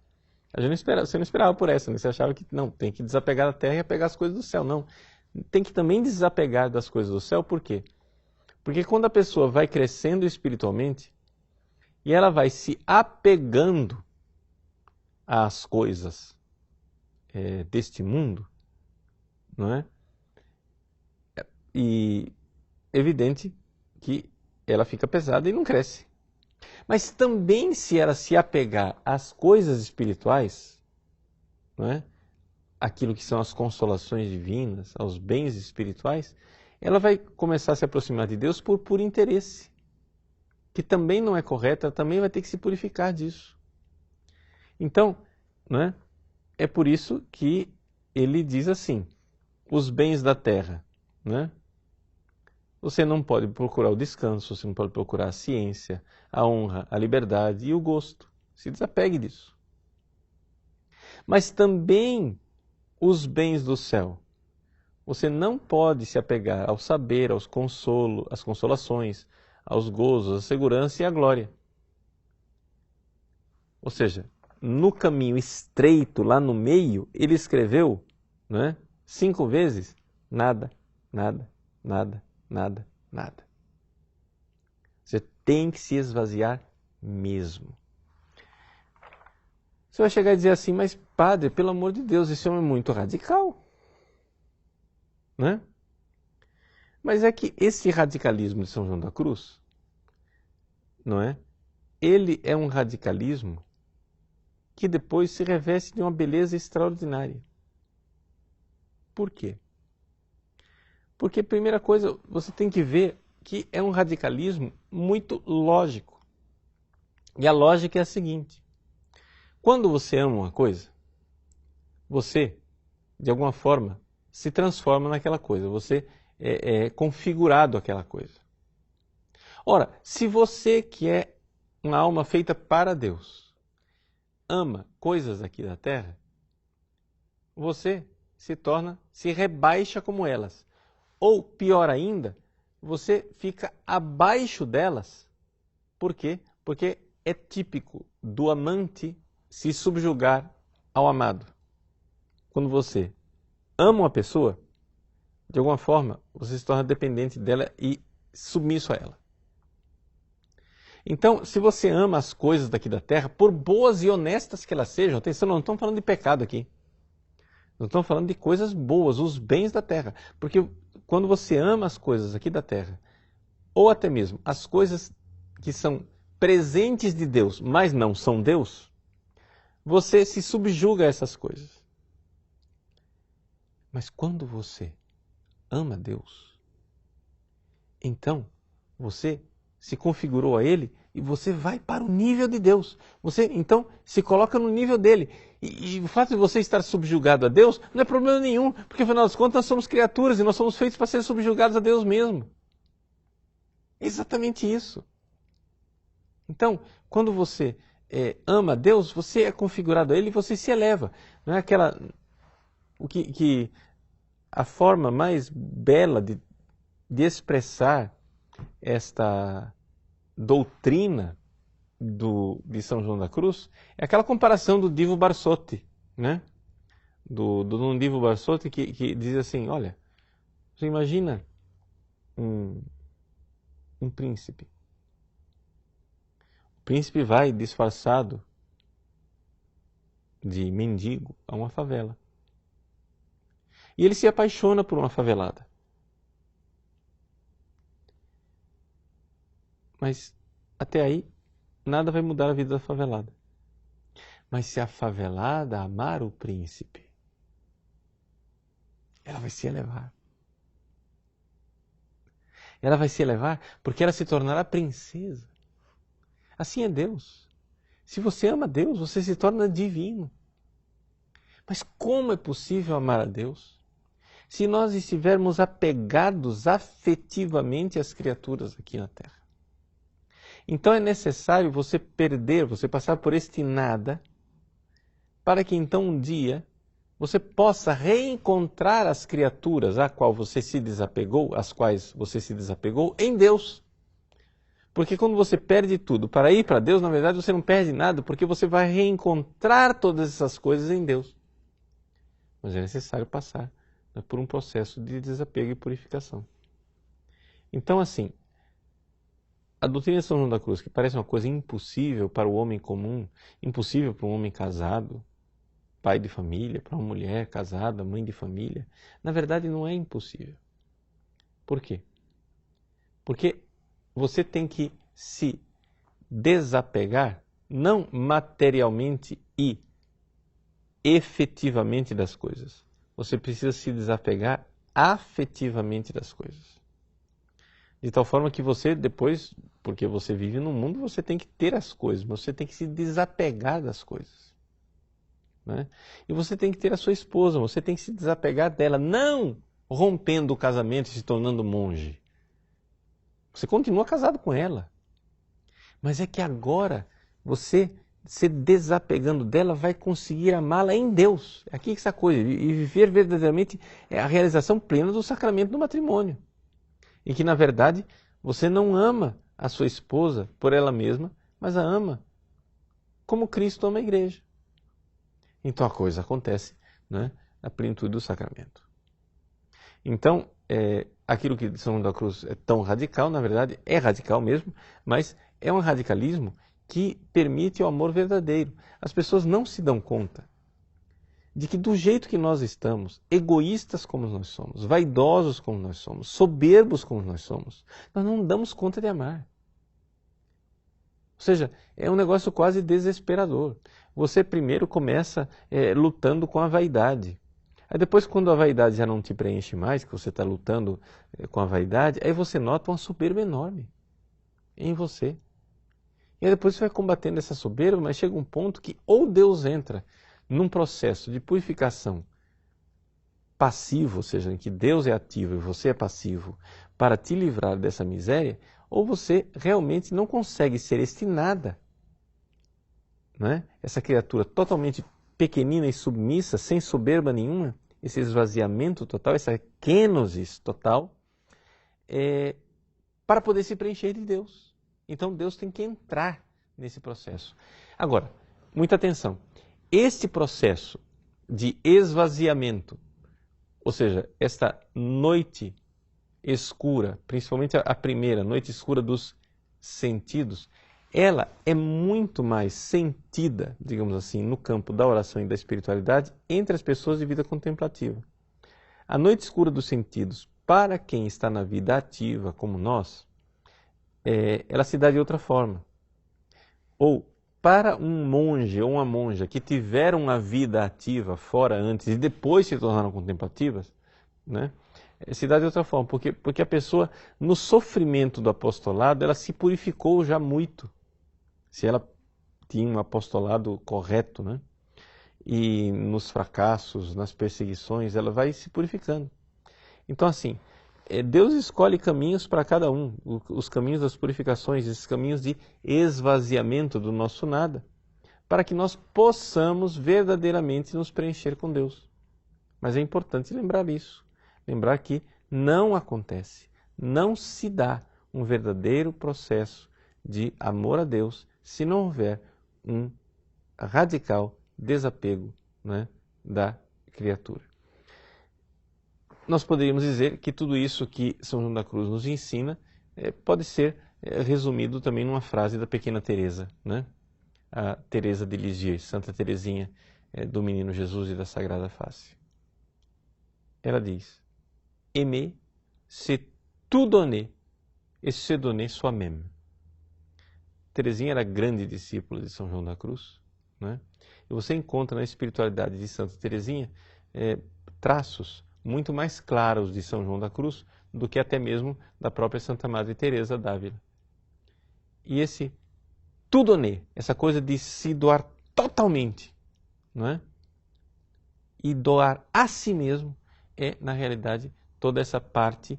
Você não esperava por essa, né? Você achava que não, tem que desapegar da terra e apegar as coisas do céu. Não, tem que também desapegar das coisas do céu. Por quê? Porque quando a pessoa vai crescendo espiritualmente e ela vai se apegando às coisas deste mundo, não é? E evidente que ela fica pesada e não cresce. Mas também se ela se apegar às coisas espirituais, não é? Aquilo que são as consolações divinas, aos bens espirituais, ela vai começar a se aproximar de Deus por interesse, que também não é correto, ela também vai ter que se purificar disso. Então, não é? É por isso que ele diz assim, os bens da terra, né? Você não pode procurar o descanso, você não pode procurar a ciência, a honra, a liberdade e o gosto. Se desapegue disso. Mas também os bens do céu. Você não pode se apegar ao saber, às consolações, aos gozos, à segurança e à glória. Ou seja, no caminho estreito, lá no meio, ele escreveu, né, 5 vezes, nada, nada, nada, nada, nada. Você tem que se esvaziar mesmo. Você vai chegar e dizer assim, mas padre, pelo amor de Deus, esse homem é muito radical. Né? Mas é que esse radicalismo de São João da Cruz, não é? Ele é um radicalismo que depois se reveste de uma beleza extraordinária. Por quê? Porque, primeira coisa, você tem que ver que é um radicalismo muito lógico. E a lógica é a seguinte: quando você ama uma coisa, você de alguma forma, se transforma naquela coisa. Você é configurado àquela coisa. Ora, se você que é uma alma feita para Deus, ama coisas aqui da terra, você se rebaixa como elas. Ou, pior ainda, você fica abaixo delas. Por quê? Porque é típico do amante se subjugar ao amado. Quando você ama uma pessoa, de alguma forma, você se torna dependente dela e submisso a ela. Então, se você ama as coisas daqui da terra, por boas e honestas que elas sejam, atenção, não estamos falando de pecado aqui. Não estamos falando de coisas boas, os bens da terra. Porque quando você ama as coisas aqui da terra, ou até mesmo as coisas que são presentes de Deus, mas não são Deus, você se subjuga a essas coisas. Mas quando você ama Deus, então você se configurou a Ele e você vai para o nível de Deus. Você então se coloca no nível dele. E o fato de você estar subjugado a Deus não é problema nenhum, porque afinal das contas nós somos criaturas e nós somos feitos para ser subjugados a Deus mesmo. É exatamente isso. Então, quando você ama Deus, você é configurado a Ele e você se eleva. Não é aquela... a forma mais bela de expressar esta doutrina de São João da Cruz é aquela comparação do Divo Barsotti, né? Do Dom Divo Barsotti que diz assim, olha, você imagina um príncipe. O príncipe vai disfarçado de mendigo a uma favela. E ele se apaixona por uma favelada. Mas até aí, nada vai mudar a vida da favelada. Mas se a favelada amar o príncipe, ela vai se elevar. Ela vai se elevar porque ela se tornará princesa. Assim é Deus. Se você ama Deus, você se torna divino. Mas como é possível amar a Deus se nós estivermos apegados afetivamente às criaturas aqui na Terra? Então é necessário você passar por este nada, para que então um dia você possa reencontrar as criaturas às quais você se desapegou em Deus. Porque quando você perde tudo para ir para Deus, na verdade você não perde nada, porque você vai reencontrar todas essas coisas em Deus. Mas é necessário passar por um processo de desapego e purificação. Então, assim, a doutrina de São João da Cruz, que parece uma coisa impossível para o homem comum, impossível para um homem casado, pai de família, para uma mulher casada, mãe de família, na verdade não é impossível. Por quê? Porque você tem que se desapegar, não materialmente e efetivamente das coisas. Você precisa se desapegar afetivamente das coisas. De tal forma que você depois, porque você vive no mundo, você tem que ter as coisas, mas você tem que se desapegar das coisas. Né? E você tem que ter a sua esposa, você tem que se desapegar dela, não rompendo o casamento e se tornando monge. Você continua casado com ela. Mas é que agora você, se desapegando dela, vai conseguir amá-la em Deus. É aqui essa coisa, e viver verdadeiramente é a realização plena do sacramento do matrimônio. E que, na verdade, você não ama a sua esposa por ela mesma, mas a ama como Cristo ama a igreja. Então a coisa acontece, né, na plenitude do sacramento. Então, aquilo que São João da Cruz é tão radical, na verdade, é radical mesmo, mas é um radicalismo que permite o amor verdadeiro. As pessoas não se dão conta de que do jeito que nós estamos, egoístas como nós somos, vaidosos como nós somos, soberbos como nós somos, nós não damos conta de amar. Ou seja, é um negócio quase desesperador. Você primeiro começa lutando com a vaidade. Aí depois, quando a vaidade já não te preenche mais, que você está lutando com a vaidade, aí você nota uma soberba enorme em você. E aí depois você vai combatendo essa soberba, mas chega um ponto que ou Deus entra num processo de purificação passivo, ou seja, em que Deus é ativo e você é passivo, para te livrar dessa miséria, ou você realmente não consegue ser este nada, né? Essa criatura totalmente pequenina e submissa, sem soberba nenhuma, esse esvaziamento total, essa kenosis total, para poder se preencher de Deus. Então Deus tem que entrar nesse processo. Agora, muita atenção, este processo de esvaziamento, ou seja, esta noite escura, principalmente a primeira, noite escura dos sentidos, ela é muito mais sentida, digamos assim, no campo da oração e da espiritualidade entre as pessoas de vida contemplativa. A noite escura dos sentidos, para quem está na vida ativa, como nós, ela se dá de outra forma. Ou, para um monge ou uma monja que tiveram uma vida ativa fora antes e depois se tornaram contemplativas, né, se dá de outra forma, porque a pessoa, no sofrimento do apostolado, ela se purificou já muito. Se ela tinha um apostolado correto, né? E nos fracassos, nas perseguições, ela vai se purificando. Então, assim, Deus escolhe caminhos para cada um, os caminhos das purificações, esses caminhos de esvaziamento do nosso nada, para que nós possamos verdadeiramente nos preencher com Deus. Mas é importante lembrar isso, lembrar que não acontece, não se dá um verdadeiro processo de amor a Deus se não houver um radical desapego, né, da criatura. Nós poderíamos dizer que tudo isso que São João da Cruz nos ensina pode ser resumido também numa frase da pequena Teresa, né? A Teresa de Lisieux, Santa Teresinha do Menino Jesus e da Sagrada Face. Ela diz: Aimer, c'est tout donner, et se donner soi-même. Teresinha era grande discípula de São João da Cruz, né? E você encontra na espiritualidade de Santa Teresinha traços muito mais claros de São João da Cruz do que até mesmo da própria Santa Madre Teresa d'Ávila. E esse tout donner, essa coisa de se doar totalmente, não é? E doar a si mesmo é, na realidade, toda essa parte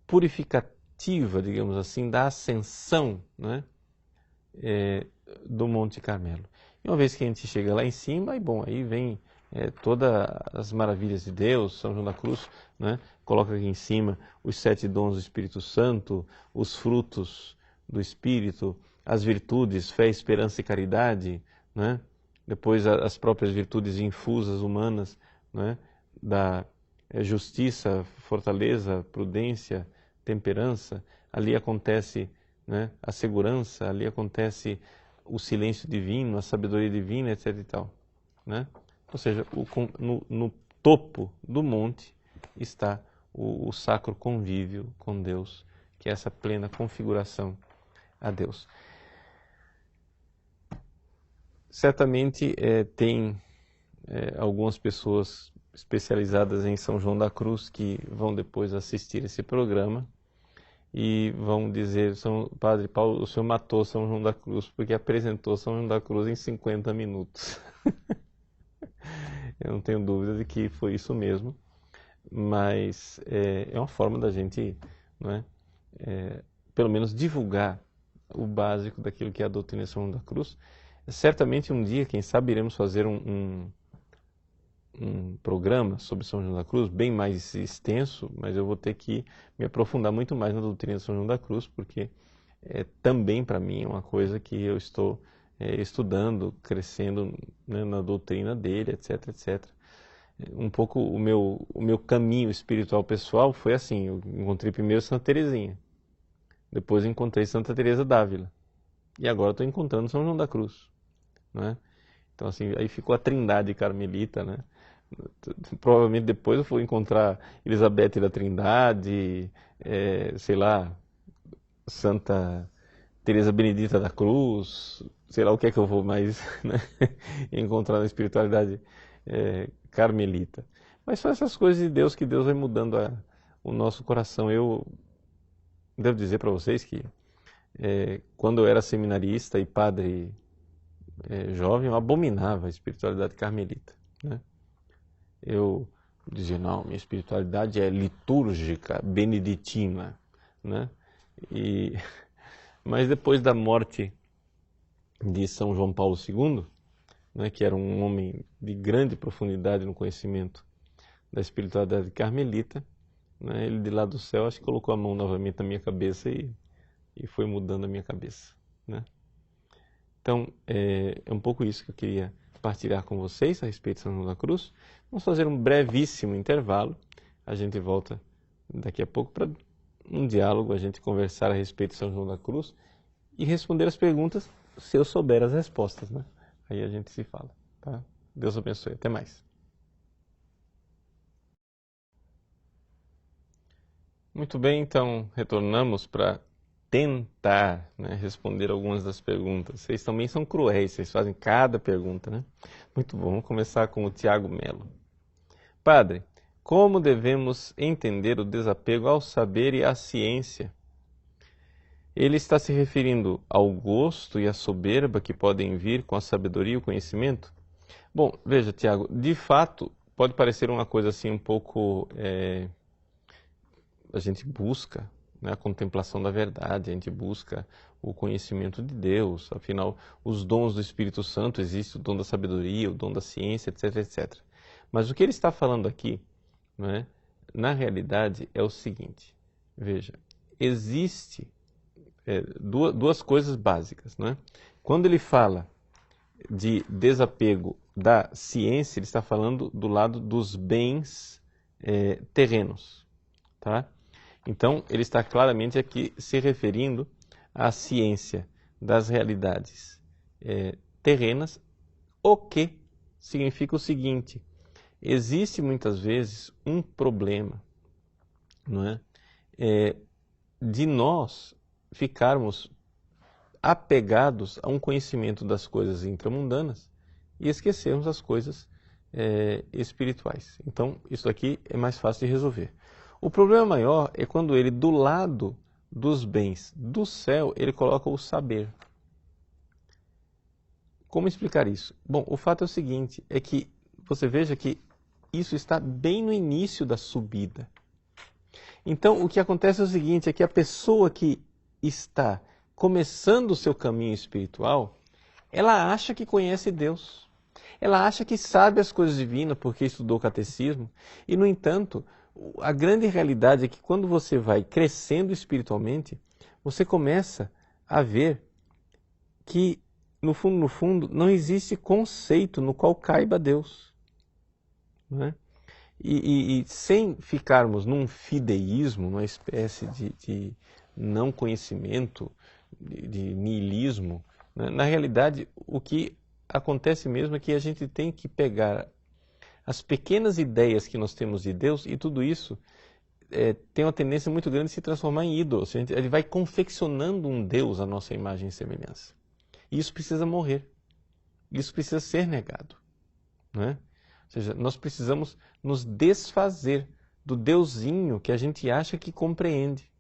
purificativa, digamos assim, da ascensão, né, do Monte Carmelo. E uma vez que a gente chega lá em cima, aí vem todas as maravilhas de Deus. São João da Cruz, né, coloca aqui em cima os 7 dons do Espírito Santo, os frutos do Espírito, as virtudes, fé, esperança e caridade, né? Depois as próprias virtudes infusas humanas, né, da justiça, fortaleza, prudência, temperança. Ali acontece, né, a segurança, ali acontece o silêncio divino, a sabedoria divina, etc. e tal, né? Ou seja, no topo do monte está o sacro convívio com Deus, que é essa plena configuração a Deus. Certamente tem algumas pessoas especializadas em São João da Cruz que vão depois assistir esse programa e vão dizer: Padre Paulo, o senhor matou São João da Cruz porque apresentou São João da Cruz em 50 minutos. Eu não tenho dúvida de que foi isso mesmo, mas é uma forma da gente, não é, pelo menos divulgar o básico daquilo que é a doutrina de São João da Cruz. Certamente um dia, quem sabe, iremos fazer um programa sobre São João da Cruz, bem mais extenso, mas eu vou ter que me aprofundar muito mais na doutrina de São João da Cruz, porque também para mim é uma coisa que eu estou estudando, crescendo, né, na doutrina dele, etc, etc. Um pouco o meu caminho espiritual pessoal foi assim: eu encontrei primeiro Santa Teresinha, depois encontrei Santa Teresa d'Ávila, e agora estou encontrando São João da Cruz, né? Então assim, aí ficou a Trindade Carmelita, né? Provavelmente depois eu vou encontrar Elizabeth da Trindade, sei lá, Santa Teresa Benedita da Cruz, sei lá o que é que eu vou mais, né, encontrar na espiritualidade carmelita. Mas são essas coisas de Deus, que Deus vai mudando o nosso coração. Eu devo dizer para vocês que quando eu era seminarista e padre jovem, eu abominava a espiritualidade carmelita, né? eu dizia, não, minha espiritualidade é litúrgica, beneditina, né? Mas depois da morte de São João Paulo II, né, que era um homem de grande profundidade no conhecimento da espiritualidade carmelita, né, ele de lá do céu acho que colocou a mão novamente na minha cabeça e foi mudando a minha cabeça, né? Então, é um pouco isso que eu queria partilhar com vocês a respeito de São João da Cruz. Vamos fazer um brevíssimo intervalo. A gente volta daqui a pouco para um diálogo, a gente conversar a respeito de São João da Cruz e responder as perguntas se eu souber as respostas, né? Aí a gente se fala, tá? Deus abençoe. Até mais. Muito bem, então retornamos para tentar, né, responder algumas das perguntas. Vocês também são cruéis, vocês fazem cada pergunta, né? Muito bom, vamos começar com o Tiago Melo. Padre, como devemos entender o desapego ao saber e à ciência? Ele está se referindo ao gosto e à soberba que podem vir com a sabedoria e o conhecimento? Bom, veja, Tiago, de fato, pode parecer uma coisa assim um pouco... a gente busca, né, a contemplação da verdade, a gente busca o conhecimento de Deus, afinal, os dons do Espírito Santo, existe o dom da sabedoria, o dom da ciência, etc, etc. Mas o que ele está falando aqui, né, na realidade, é o seguinte, veja, existe duas coisas básicas, né? Quando ele fala de desapego da ciência, ele está falando do lado dos bens terrenos, tá? Então, ele está claramente aqui se referindo à ciência das realidades terrenas, o que significa o seguinte: existe muitas vezes um problema, não é? De nós ficarmos apegados a um conhecimento das coisas intramundanas e esquecermos as coisas espirituais. Então, isso aqui é mais fácil de resolver. O problema maior é quando ele, do lado dos bens do céu, ele coloca o saber. Como explicar isso? Bom, o fato é o seguinte, é que você veja que isso está bem no início da subida. Então, o que acontece é o seguinte, é que a pessoa que está começando o seu caminho espiritual, ela acha que conhece Deus. Ela acha que sabe as coisas divinas porque estudou o catecismo. E, no entanto, a grande realidade é que quando você vai crescendo espiritualmente, você começa a ver que, no fundo, não existe conceito no qual caiba Deus. Não é? E sem ficarmos num fideísmo, numa espécie de não conhecimento, de niilismo, né? Na realidade, o que acontece mesmo é que a gente tem que pegar as pequenas ideias que nós temos de Deus e tudo isso tem uma tendência muito grande de se transformar em ídolo. Ele vai confeccionando um Deus à nossa imagem e semelhança. E isso precisa morrer. Isso precisa ser negado. Né? Ou seja, nós precisamos nos desfazer do deusinho que a gente acha que compreende.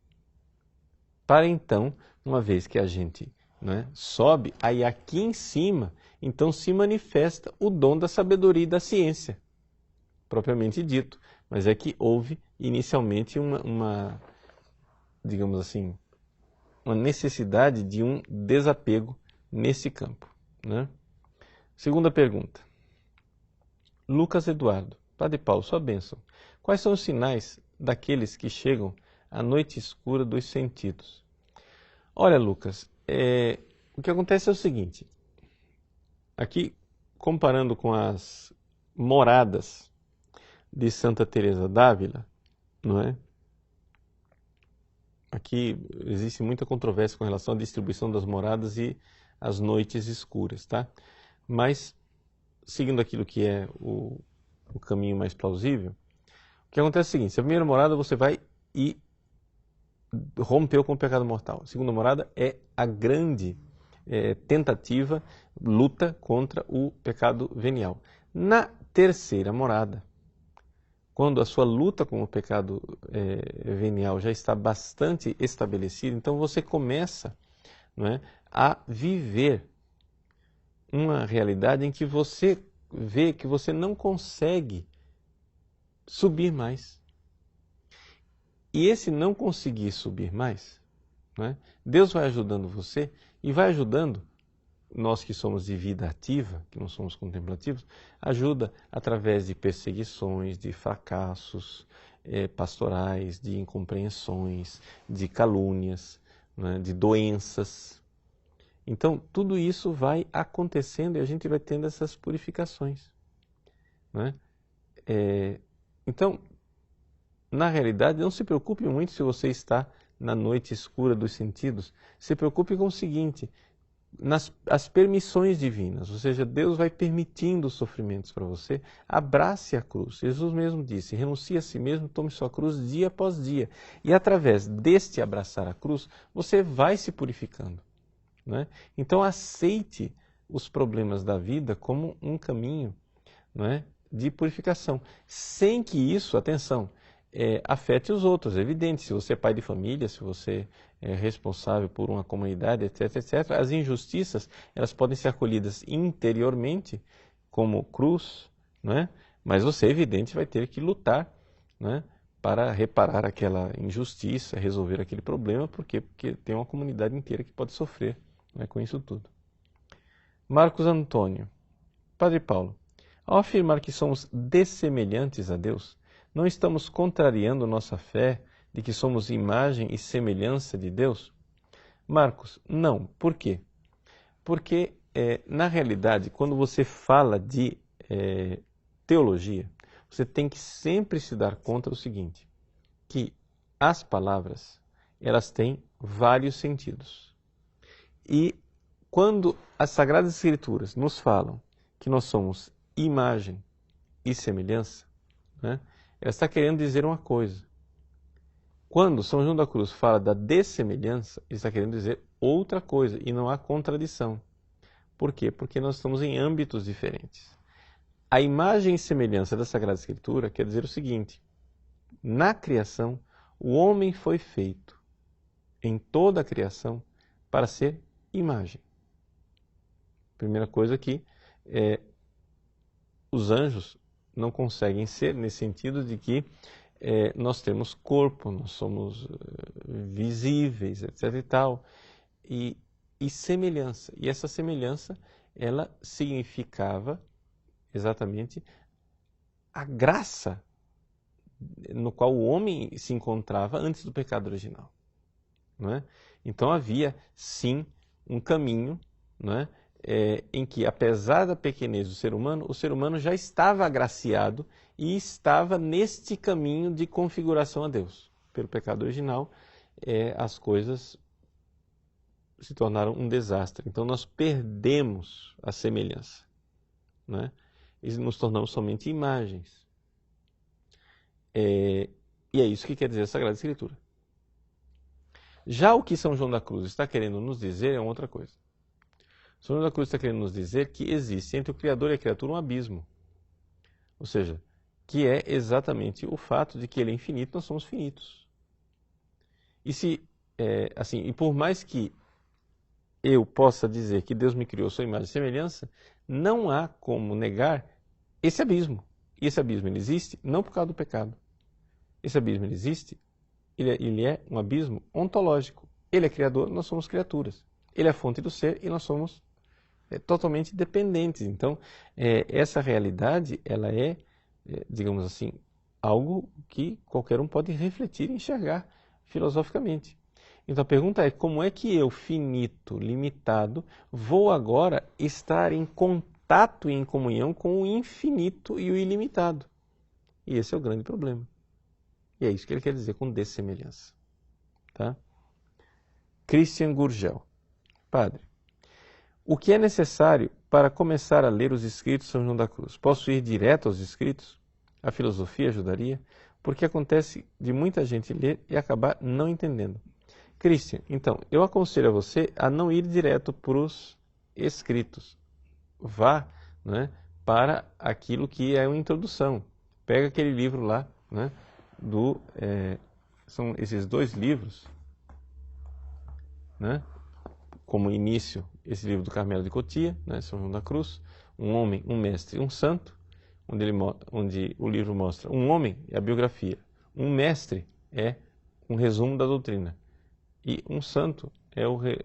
Para então, uma vez que a gente, né, sobe, aí aqui em cima, então se manifesta o dom da sabedoria e da ciência, propriamente dito. Mas é que houve inicialmente digamos assim, uma necessidade de um desapego nesse campo. Né? Segunda pergunta. Lucas Eduardo, Padre Paulo, sua bênção. Quais são os sinais daqueles que chegam à noite escura dos sentidos? Olha, Lucas, o que acontece é o seguinte. Aqui, comparando com as moradas de Santa Teresa d'Ávila, não é? Aqui existe muita controvérsia com relação à distribuição das moradas e as noites escuras, tá? Mas, seguindo aquilo que é o caminho mais plausível, o que acontece é o seguinte, a primeira morada você vai e rompeu com o pecado mortal. A segunda morada é a grande tentativa, luta contra o pecado venial. Na terceira morada, quando a sua luta com o pecado venial já está bastante estabelecida, então você começa, não é, a viver uma realidade em que você vê que você não consegue subir mais. E esse não conseguir subir mais, né, Deus vai ajudando você e vai ajudando nós que somos de vida ativa, que não somos contemplativos, ajuda através de perseguições, de fracassos pastorais, de incompreensões, de calúnias, né, de doenças. Então, tudo isso vai acontecendo e a gente vai tendo essas purificações, né? Então, na realidade, não se preocupe muito se você está na noite escura dos sentidos. Se preocupe com o seguinte: as permissões divinas, ou seja, Deus vai permitindo os sofrimentos para você, abrace a cruz. Jesus mesmo disse, renuncie a si mesmo, tome sua cruz dia após dia. E através deste abraçar a cruz, você vai se purificando, né? Então aceite os problemas da vida como um caminho, né, de purificação, sem que isso, atenção, afete os outros. É evidente, se você é pai de família, se você é responsável por uma comunidade, etc, etc, as injustiças, elas podem ser acolhidas interiormente como cruz, né? Mas você, é evidente, vai ter que lutar, né, para reparar aquela injustiça, resolver aquele problema, porque tem uma comunidade inteira que pode sofrer, né, com isso tudo. Marcos Antônio. Padre Paulo, ao afirmar que somos dessemelhantes a Deus, não estamos contrariando nossa fé de que somos imagem e semelhança de Deus? Marcos, não. Por quê? Porque, na realidade, quando você fala de teologia, você tem que sempre se dar conta do seguinte, que as palavras, elas têm vários sentidos. E quando as Sagradas Escrituras nos falam que nós somos imagem e semelhança, né, ela está querendo dizer uma coisa. Quando São João da Cruz fala da dessemelhança, ele está querendo dizer outra coisa e não há contradição. Por quê? Porque nós estamos em âmbitos diferentes. A imagem e semelhança da Sagrada Escritura quer dizer o seguinte: na criação, o homem foi feito em toda a criação para ser imagem. Primeira coisa que os anjos não conseguem ser, nesse sentido de que nós temos corpo, nós somos visíveis, etc. e tal, e semelhança. E essa semelhança, ela significava exatamente a graça no qual o homem se encontrava antes do pecado original, não é? Então havia, sim, um caminho, não é? Em que, apesar da pequenez do ser humano, o ser humano já estava agraciado e estava neste caminho de configuração a Deus. Pelo pecado original, as coisas se tornaram um desastre. Então nós perdemos a semelhança, né? E nos tornamos somente imagens. E é isso que quer dizer a Sagrada Escritura. Já o que São João da Cruz está querendo nos dizer é outra coisa. São João da Cruz está querendo nos dizer que existe entre o Criador e a criatura um abismo. Ou seja, que é exatamente o fato de que ele é infinito, nós somos finitos. E por mais que eu possa dizer que Deus me criou sua imagem e semelhança, não há como negar esse abismo. E esse abismo ele existe não por causa do pecado. Esse abismo ele existe, ele é um abismo ontológico. Ele é criador, nós somos criaturas. Ele é a fonte do ser e nós somos totalmente dependentes. Então, essa realidade, ela digamos assim, algo que qualquer um pode refletir e enxergar filosoficamente. Então a pergunta é, como é que eu, finito, limitado, vou agora estar em contato e em comunhão com o infinito e o ilimitado? E esse é o grande problema. E é isso que ele quer dizer com dessemelhança. Tá? Christian Gurgel. Padre, o que é necessário para começar a ler os escritos de São João da Cruz? Posso ir direto aos escritos? A filosofia ajudaria? Porque acontece de muita gente ler e acabar não entendendo. Christian, então, eu aconselho a você a não ir direto para os escritos. Vá, né, para aquilo que é uma introdução. Pega aquele livro lá, né, são esses 2 livros, né, como início, esse livro do Carmelo de Cotia, né, São João da Cruz, Um Homem, um Mestre e um Santo, onde o livro mostra um homem é a biografia, um mestre é um resumo da doutrina e um santo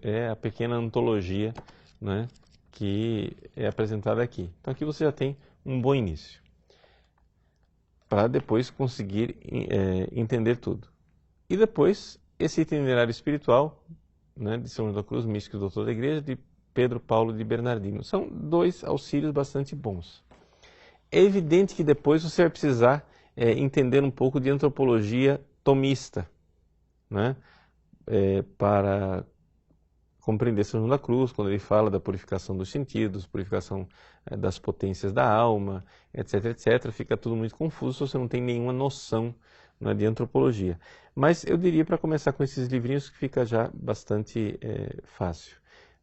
é a pequena antologia, né, que é apresentada aqui. Então aqui você já tem um bom início para depois conseguir entender tudo. E depois esse itinerário espiritual, né, de São João da Cruz, místico e doutor da Igreja, de Pedro Paulo de Bernardino. São dois auxílios bastante bons. É evidente que depois você vai precisar entender um pouco de antropologia tomista, né, para compreender São João da Cruz, quando ele fala da purificação dos sentidos, purificação das potências da alma, etc, etc. Fica tudo muito confuso se você não tem nenhuma noção, né, de antropologia. Mas eu diria para começar com esses livrinhos que fica já bastante fácil.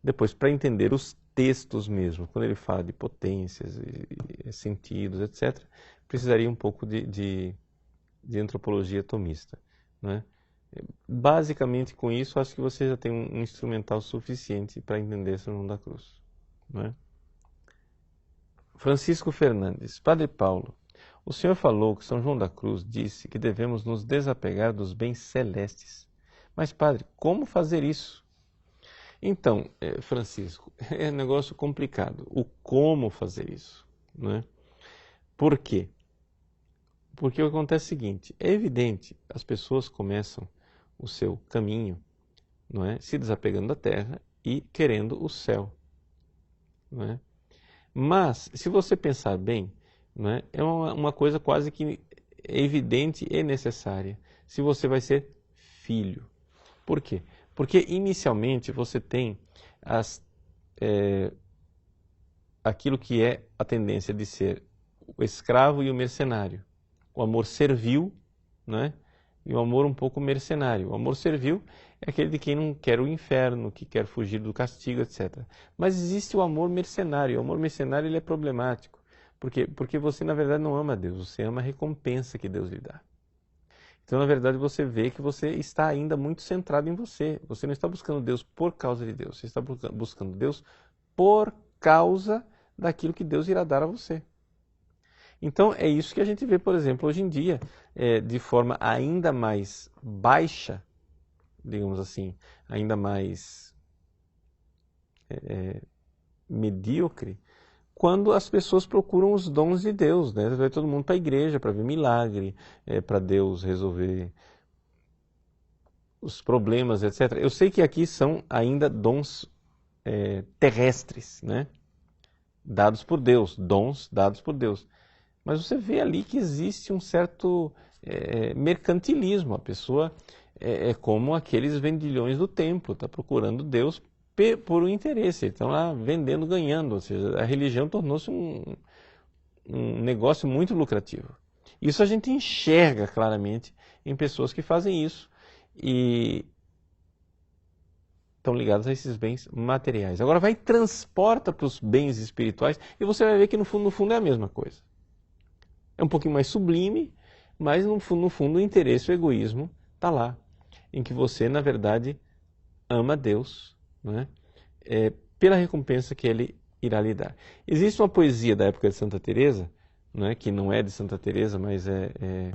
Depois, para entender os textos mesmo, quando ele fala de potências, sentidos, etc., precisaria um pouco de antropologia tomista, né? Basicamente, com isso, acho que você já tem um instrumental suficiente para entender São João da Cruz, né? Francisco Fernandes. Padre Paulo, o senhor falou que São João da Cruz disse que devemos nos desapegar dos bens celestes. Mas, padre, como fazer isso? Então, Francisco, é um negócio complicado. O como fazer isso, né? Por quê? Porque o que acontece é o seguinte, é evidente, as pessoas começam o seu caminho, não é, se desapegando da terra e querendo o céu, não é? Mas, se você pensar bem, não é, é uma coisa quase que evidente e necessária, se você vai ser filho. Por quê? Porque inicialmente você tem aquilo que é a tendência de ser o escravo e o mercenário. O amor servil, né? E o amor um pouco mercenário. O amor servil é aquele de quem não quer o inferno, que quer fugir do castigo, etc. Mas existe o amor mercenário. O amor mercenário ele é problemático. Por quê? Porque você, na verdade, não ama Deus. Você ama a recompensa que Deus lhe dá. Então, na verdade, você vê que você está ainda muito centrado em você. Você não está buscando Deus por causa de Deus. Você está buscando Deus por causa daquilo que Deus irá dar a você. Então, é isso que a gente vê, por exemplo, hoje em dia, de forma ainda mais baixa, digamos assim, ainda mais medíocre, quando as pessoas procuram os dons de Deus, né? Vai todo mundo para a igreja para ver milagre, para Deus resolver os problemas, etc. Eu sei que aqui são ainda dons terrestres, né? Dados por Deus, dons dados por Deus. Mas você vê ali que existe um certo mercantilismo. A pessoa é como aqueles vendilhões do templo, está procurando Deus por um interesse. Eles estão lá vendendo, ganhando. Ou seja, a religião tornou-se um negócio muito lucrativo. Isso a gente enxerga claramente em pessoas que fazem isso e estão ligadas a esses bens materiais. Agora vai e transporta para os bens espirituais e você vai ver que no fundo é a mesma coisa. É um pouquinho mais sublime, mas no fundo o interesse, o egoísmo está lá, em que você, na verdade, ama Deus, né? Pela recompensa que Ele irá lhe dar. Existe uma poesia da época de Santa Teresa, né, que não é de Santa Teresa, mas é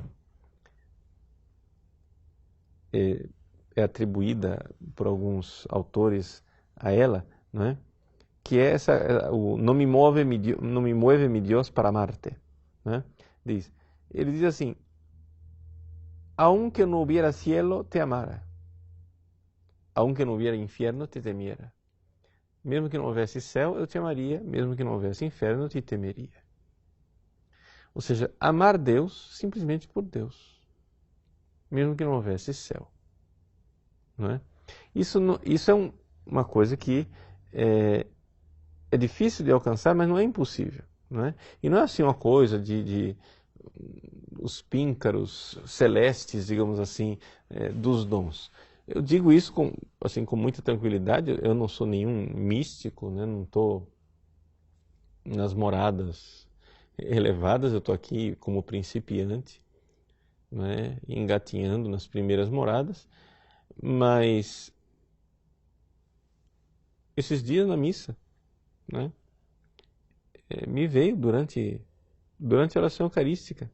atribuída por alguns autores a ela, né, que é o "No me mueve mi Dios para amarte", né? Ele diz assim: aunque no hubiera cielo, te amara. Aunque no hubiera infierno, te temiera. Mesmo que não houvesse céu, eu te amaria. Mesmo que não houvesse inferno, eu te temeria. Ou seja, amar Deus simplesmente por Deus. Mesmo que não houvesse céu. Não é? Isso é uma coisa que é difícil de alcançar, mas não é impossível. Não é? E não é assim uma coisa de os píncaros celestes, digamos assim, dos dons. Eu digo isso com muita tranquilidade. Eu não sou nenhum místico, né? Não estou nas moradas elevadas, eu estou aqui como principiante, né? Engatinhando nas primeiras moradas, mas esses dias na missa, né? Me veio durante durante a oração eucarística.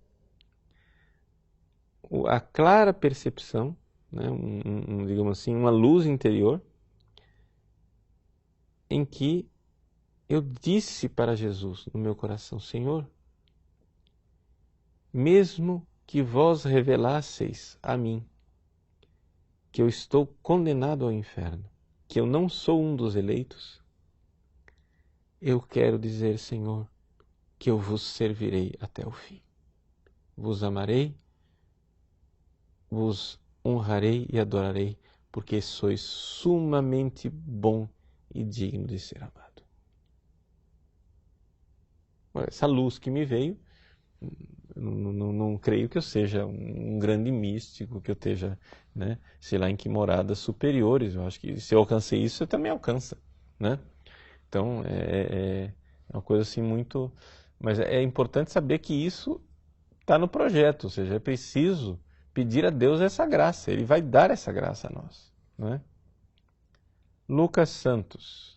A clara percepção, né, digamos assim, uma luz interior, em que eu disse para Jesus no meu coração: Senhor, mesmo que vós revelasseis a mim que eu estou condenado ao inferno, que eu não sou um dos eleitos, eu quero dizer, Senhor, que eu vos servirei até o fim. Vos amarei, vos honrarei e adorarei, porque sois sumamente bom e digno de ser amado. Essa luz que me veio, não creio que eu seja um grande místico, que eu esteja, né, sei lá, em que moradas superiores. Eu acho que se eu alcancei isso, você também alcança, né? Então, é uma coisa assim muito... Mas é importante saber que isso está no projeto, ou seja, é preciso pedir a Deus essa graça. Ele vai dar essa graça a nós, né? Lucas Santos.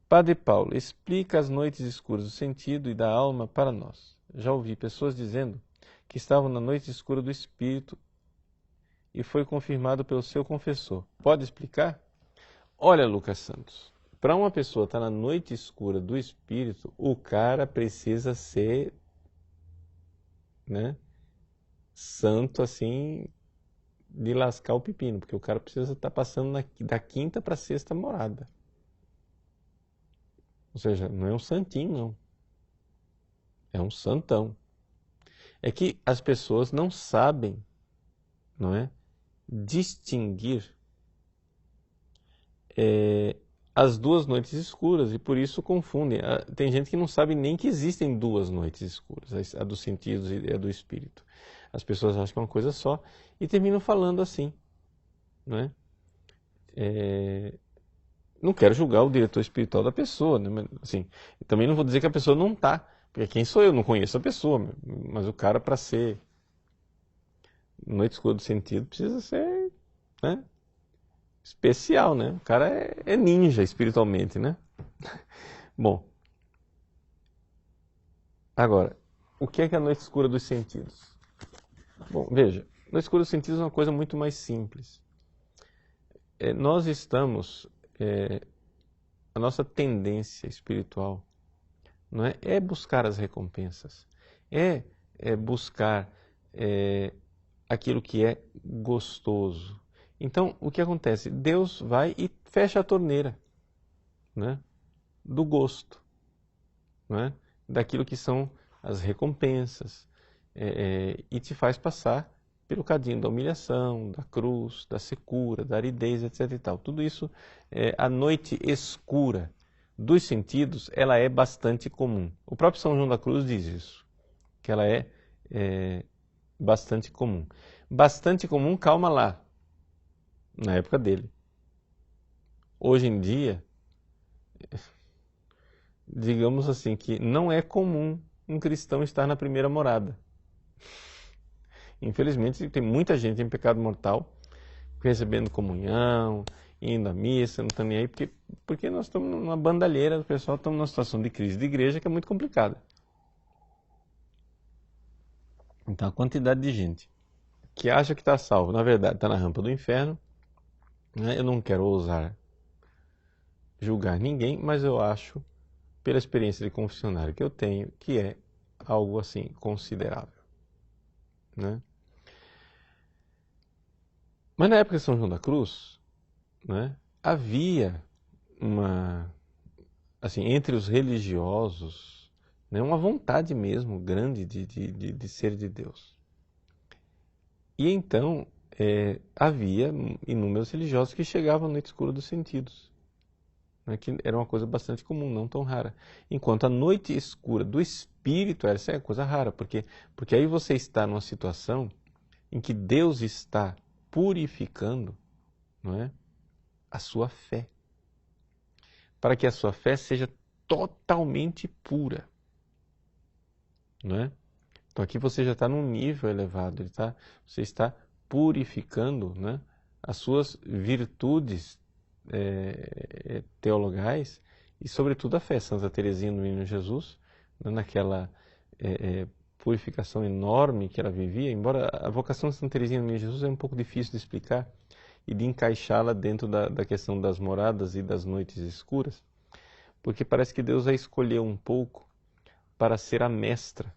Padre Paulo, explica as noites escuras do sentido e da alma para nós. Já ouvi pessoas dizendo que estavam na noite escura do espírito e foi confirmado pelo seu confessor. Pode explicar? Olha, Lucas Santos, para uma pessoa estar na noite escura do espírito, o cara precisa ser, né, santo assim, de lascar o pepino, porque o cara precisa estar passando da quinta para a sexta morada. Ou seja, não é um santinho, não. É um santão. É que as pessoas não sabem, não é, distinguir as duas noites escuras e por isso confundem. Tem gente que não sabe nem que existem duas noites escuras, a dos sentidos e a do espírito. As pessoas acham que é uma coisa só e terminam falando assim, não é? Não quero julgar o diretor espiritual da pessoa, né? Mas, assim, também não vou dizer que a pessoa não está, porque quem sou eu? Não conheço a pessoa, mas o cara, para ser noite escura do sentido, precisa ser, né, especial, né? O cara é ninja espiritualmente, né? Bom, agora, o que é a noite escura dos sentidos? Bom, veja, a noite escura dos sentidos é uma coisa muito mais simples. Nós estamos, a nossa tendência espiritual, não é buscar as recompensas, é buscar aquilo que é gostoso. Então, o que acontece? Deus vai e fecha a torneira, né, do gosto, né, daquilo que são as recompensas, e te faz passar pelo cadinho da humilhação, da cruz, da secura, da aridez, etc. e tal. Tudo isso, a noite escura dos sentidos, ela é bastante comum. O próprio São João da Cruz diz isso, que ela é bastante comum. Bastante comum, calma lá, na época dele. Hoje em dia, digamos assim, que não é comum um cristão estar na primeira morada. Infelizmente, tem muita gente em pecado mortal, recebendo comunhão, indo à missa, não está nem aí, porque nós estamos numa bandalheira, o pessoal está numa situação de crise de igreja que é muito complicada. Então, a quantidade de gente que acha que está salvo, na verdade, está na rampa do inferno, né? Eu não quero ousar julgar ninguém, mas eu acho, pela experiência de confessionário que eu tenho, que é algo assim considerável, né? Mas na época de São João da Cruz, né, havia assim, entre os religiosos, né, uma vontade mesmo grande de ser de Deus. E então havia inúmeros religiosos que chegavam à noite escura dos sentidos, né, que era uma coisa bastante comum, não tão rara. Enquanto a noite escura do espírito, essa é uma coisa rara, porque aí você está numa situação em que Deus está purificando, não é, a sua fé, para que a sua fé seja totalmente pura, não é? Então aqui você já está num nível elevado, você está purificando, né, as suas virtudes teologais e sobretudo a fé. Santa Teresinha do Menino Jesus, naquela purificação enorme que ela vivia, embora a vocação de Santa Teresinha do Menino Jesus é um pouco difícil de explicar e de encaixá-la dentro da questão das moradas e das noites escuras, porque parece que Deus a escolheu um pouco para ser a mestra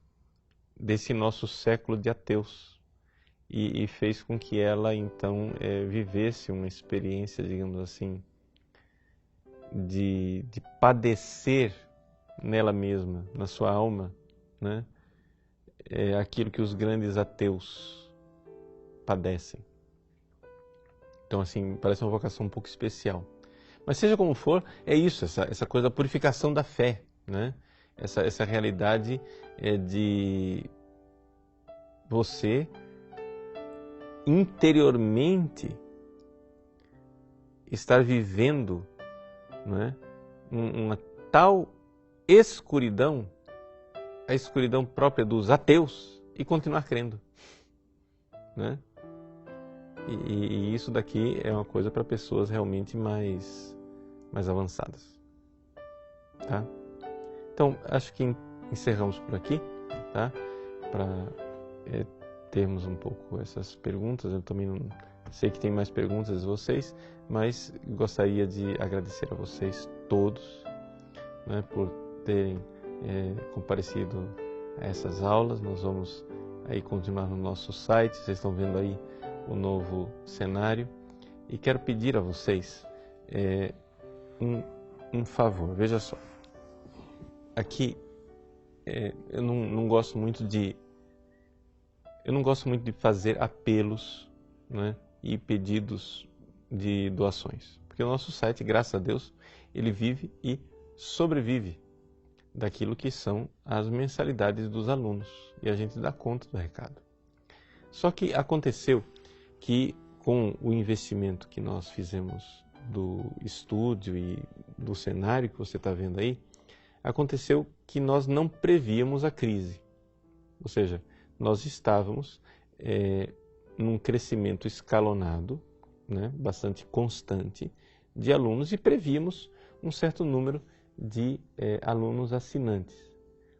desse nosso século de ateus e fez com que ela então vivesse uma experiência, digamos assim, de padecer nela mesma, na sua alma, né? Aquilo que os grandes ateus padecem. Então, assim, parece uma vocação um pouco especial. Mas seja como for, é isso, essa coisa da purificação da fé, né? Essa realidade de você interiormente estar vivendo, né, uma tal escuridão, a escuridão própria dos ateus, e continuar crendo, né? E isso daqui é uma coisa para pessoas realmente mais avançadas, tá? Então, acho que encerramos por aqui, tá? Para termos um pouco essas perguntas. Eu também não sei que tem mais perguntas de vocês, mas gostaria de agradecer a vocês todos, né, por terem comparecido a essas aulas. Nós vamos aí continuar no nosso site, vocês estão vendo aí o novo cenário, e quero pedir a vocês um favor. Veja só, aqui eu não gosto muito de fazer apelos, né, e pedidos de doações, porque o nosso site, graças a Deus, ele vive e sobrevive daquilo que são as mensalidades dos alunos, e a gente dá conta do recado. Só que aconteceu que com o investimento que nós fizemos do estúdio e do cenário que você está vendo aí, aconteceu que nós não prevíamos a crise. Ou seja, nós estávamos num crescimento escalonado, né, bastante constante, de alunos, e prevíamos um certo número de alunos assinantes.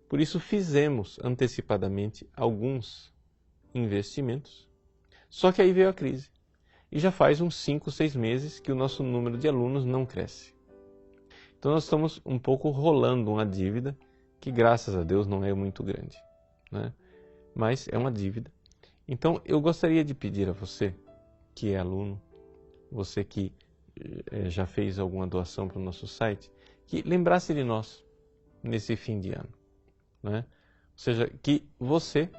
Por isso fizemos antecipadamente alguns investimentos, só que aí veio a crise. E já faz uns 5, 6 meses que o nosso número de alunos não cresce. Então nós estamos um pouco rolando uma dívida que, graças a Deus, não é muito grande, né? Mas é uma dívida. Então eu gostaria de pedir a você, que é aluno, você que já fez alguma doação para o nosso site, que lembrasse de nós nesse fim de ano, né? Ou seja, que você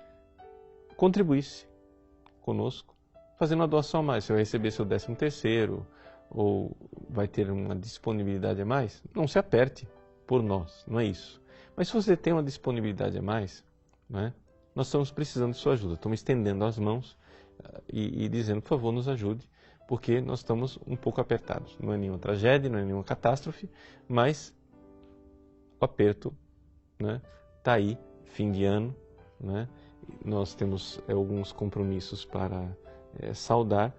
contribuísse conosco fazendo uma doação a mais. Você vai receber seu 13º ou vai ter uma disponibilidade a mais. Não se aperte por nós, não é isso. Mas se você tem uma disponibilidade a mais, né, nós estamos precisando de sua ajuda. Estamos estendendo as mãos e dizendo, por favor, nos ajude, porque nós estamos um pouco apertados. Não é nenhuma tragédia, não é nenhuma catástrofe, mas o aperto, né, está aí, fim de ano, né? Nós temos alguns compromissos para saldar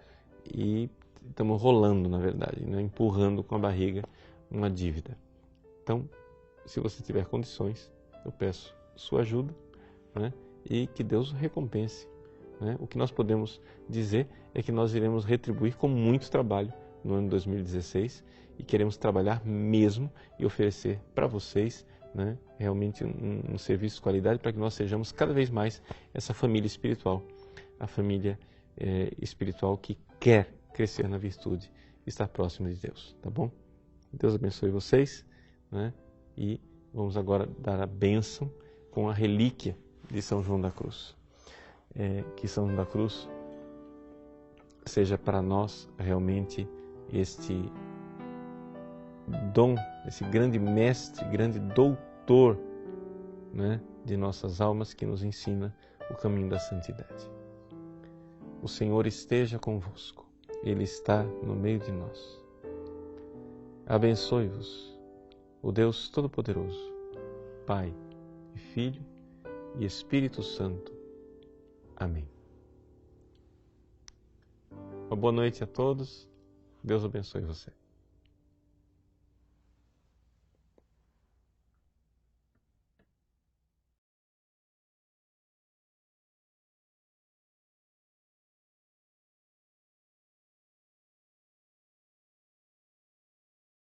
e estamos rolando, na verdade, né, empurrando com a barriga uma dívida. Então, se você tiver condições, eu peço sua ajuda, né, e que Deus recompense, né? O que nós podemos dizer é que nós iremos retribuir com muito trabalho no ano 2016 e queremos trabalhar mesmo e oferecer para vocês, né, realmente um serviço de qualidade para que nós sejamos cada vez mais essa família espiritual, a família espiritual que quer crescer na virtude e estar próximo de Deus, tá bom? Deus abençoe vocês, né? E vamos agora dar a bênção com a relíquia de São João da Cruz. Que São João da Cruz seja para nós realmente este dom, esse grande mestre, grande doutor, né, de nossas almas, que nos ensina o caminho da santidade. O Senhor esteja convosco, Ele está no meio de nós. Abençoe-vos o Deus Todo-Poderoso, Pai e Filho e Espírito Santo. Amém. Uma boa noite a todos. Deus abençoe você.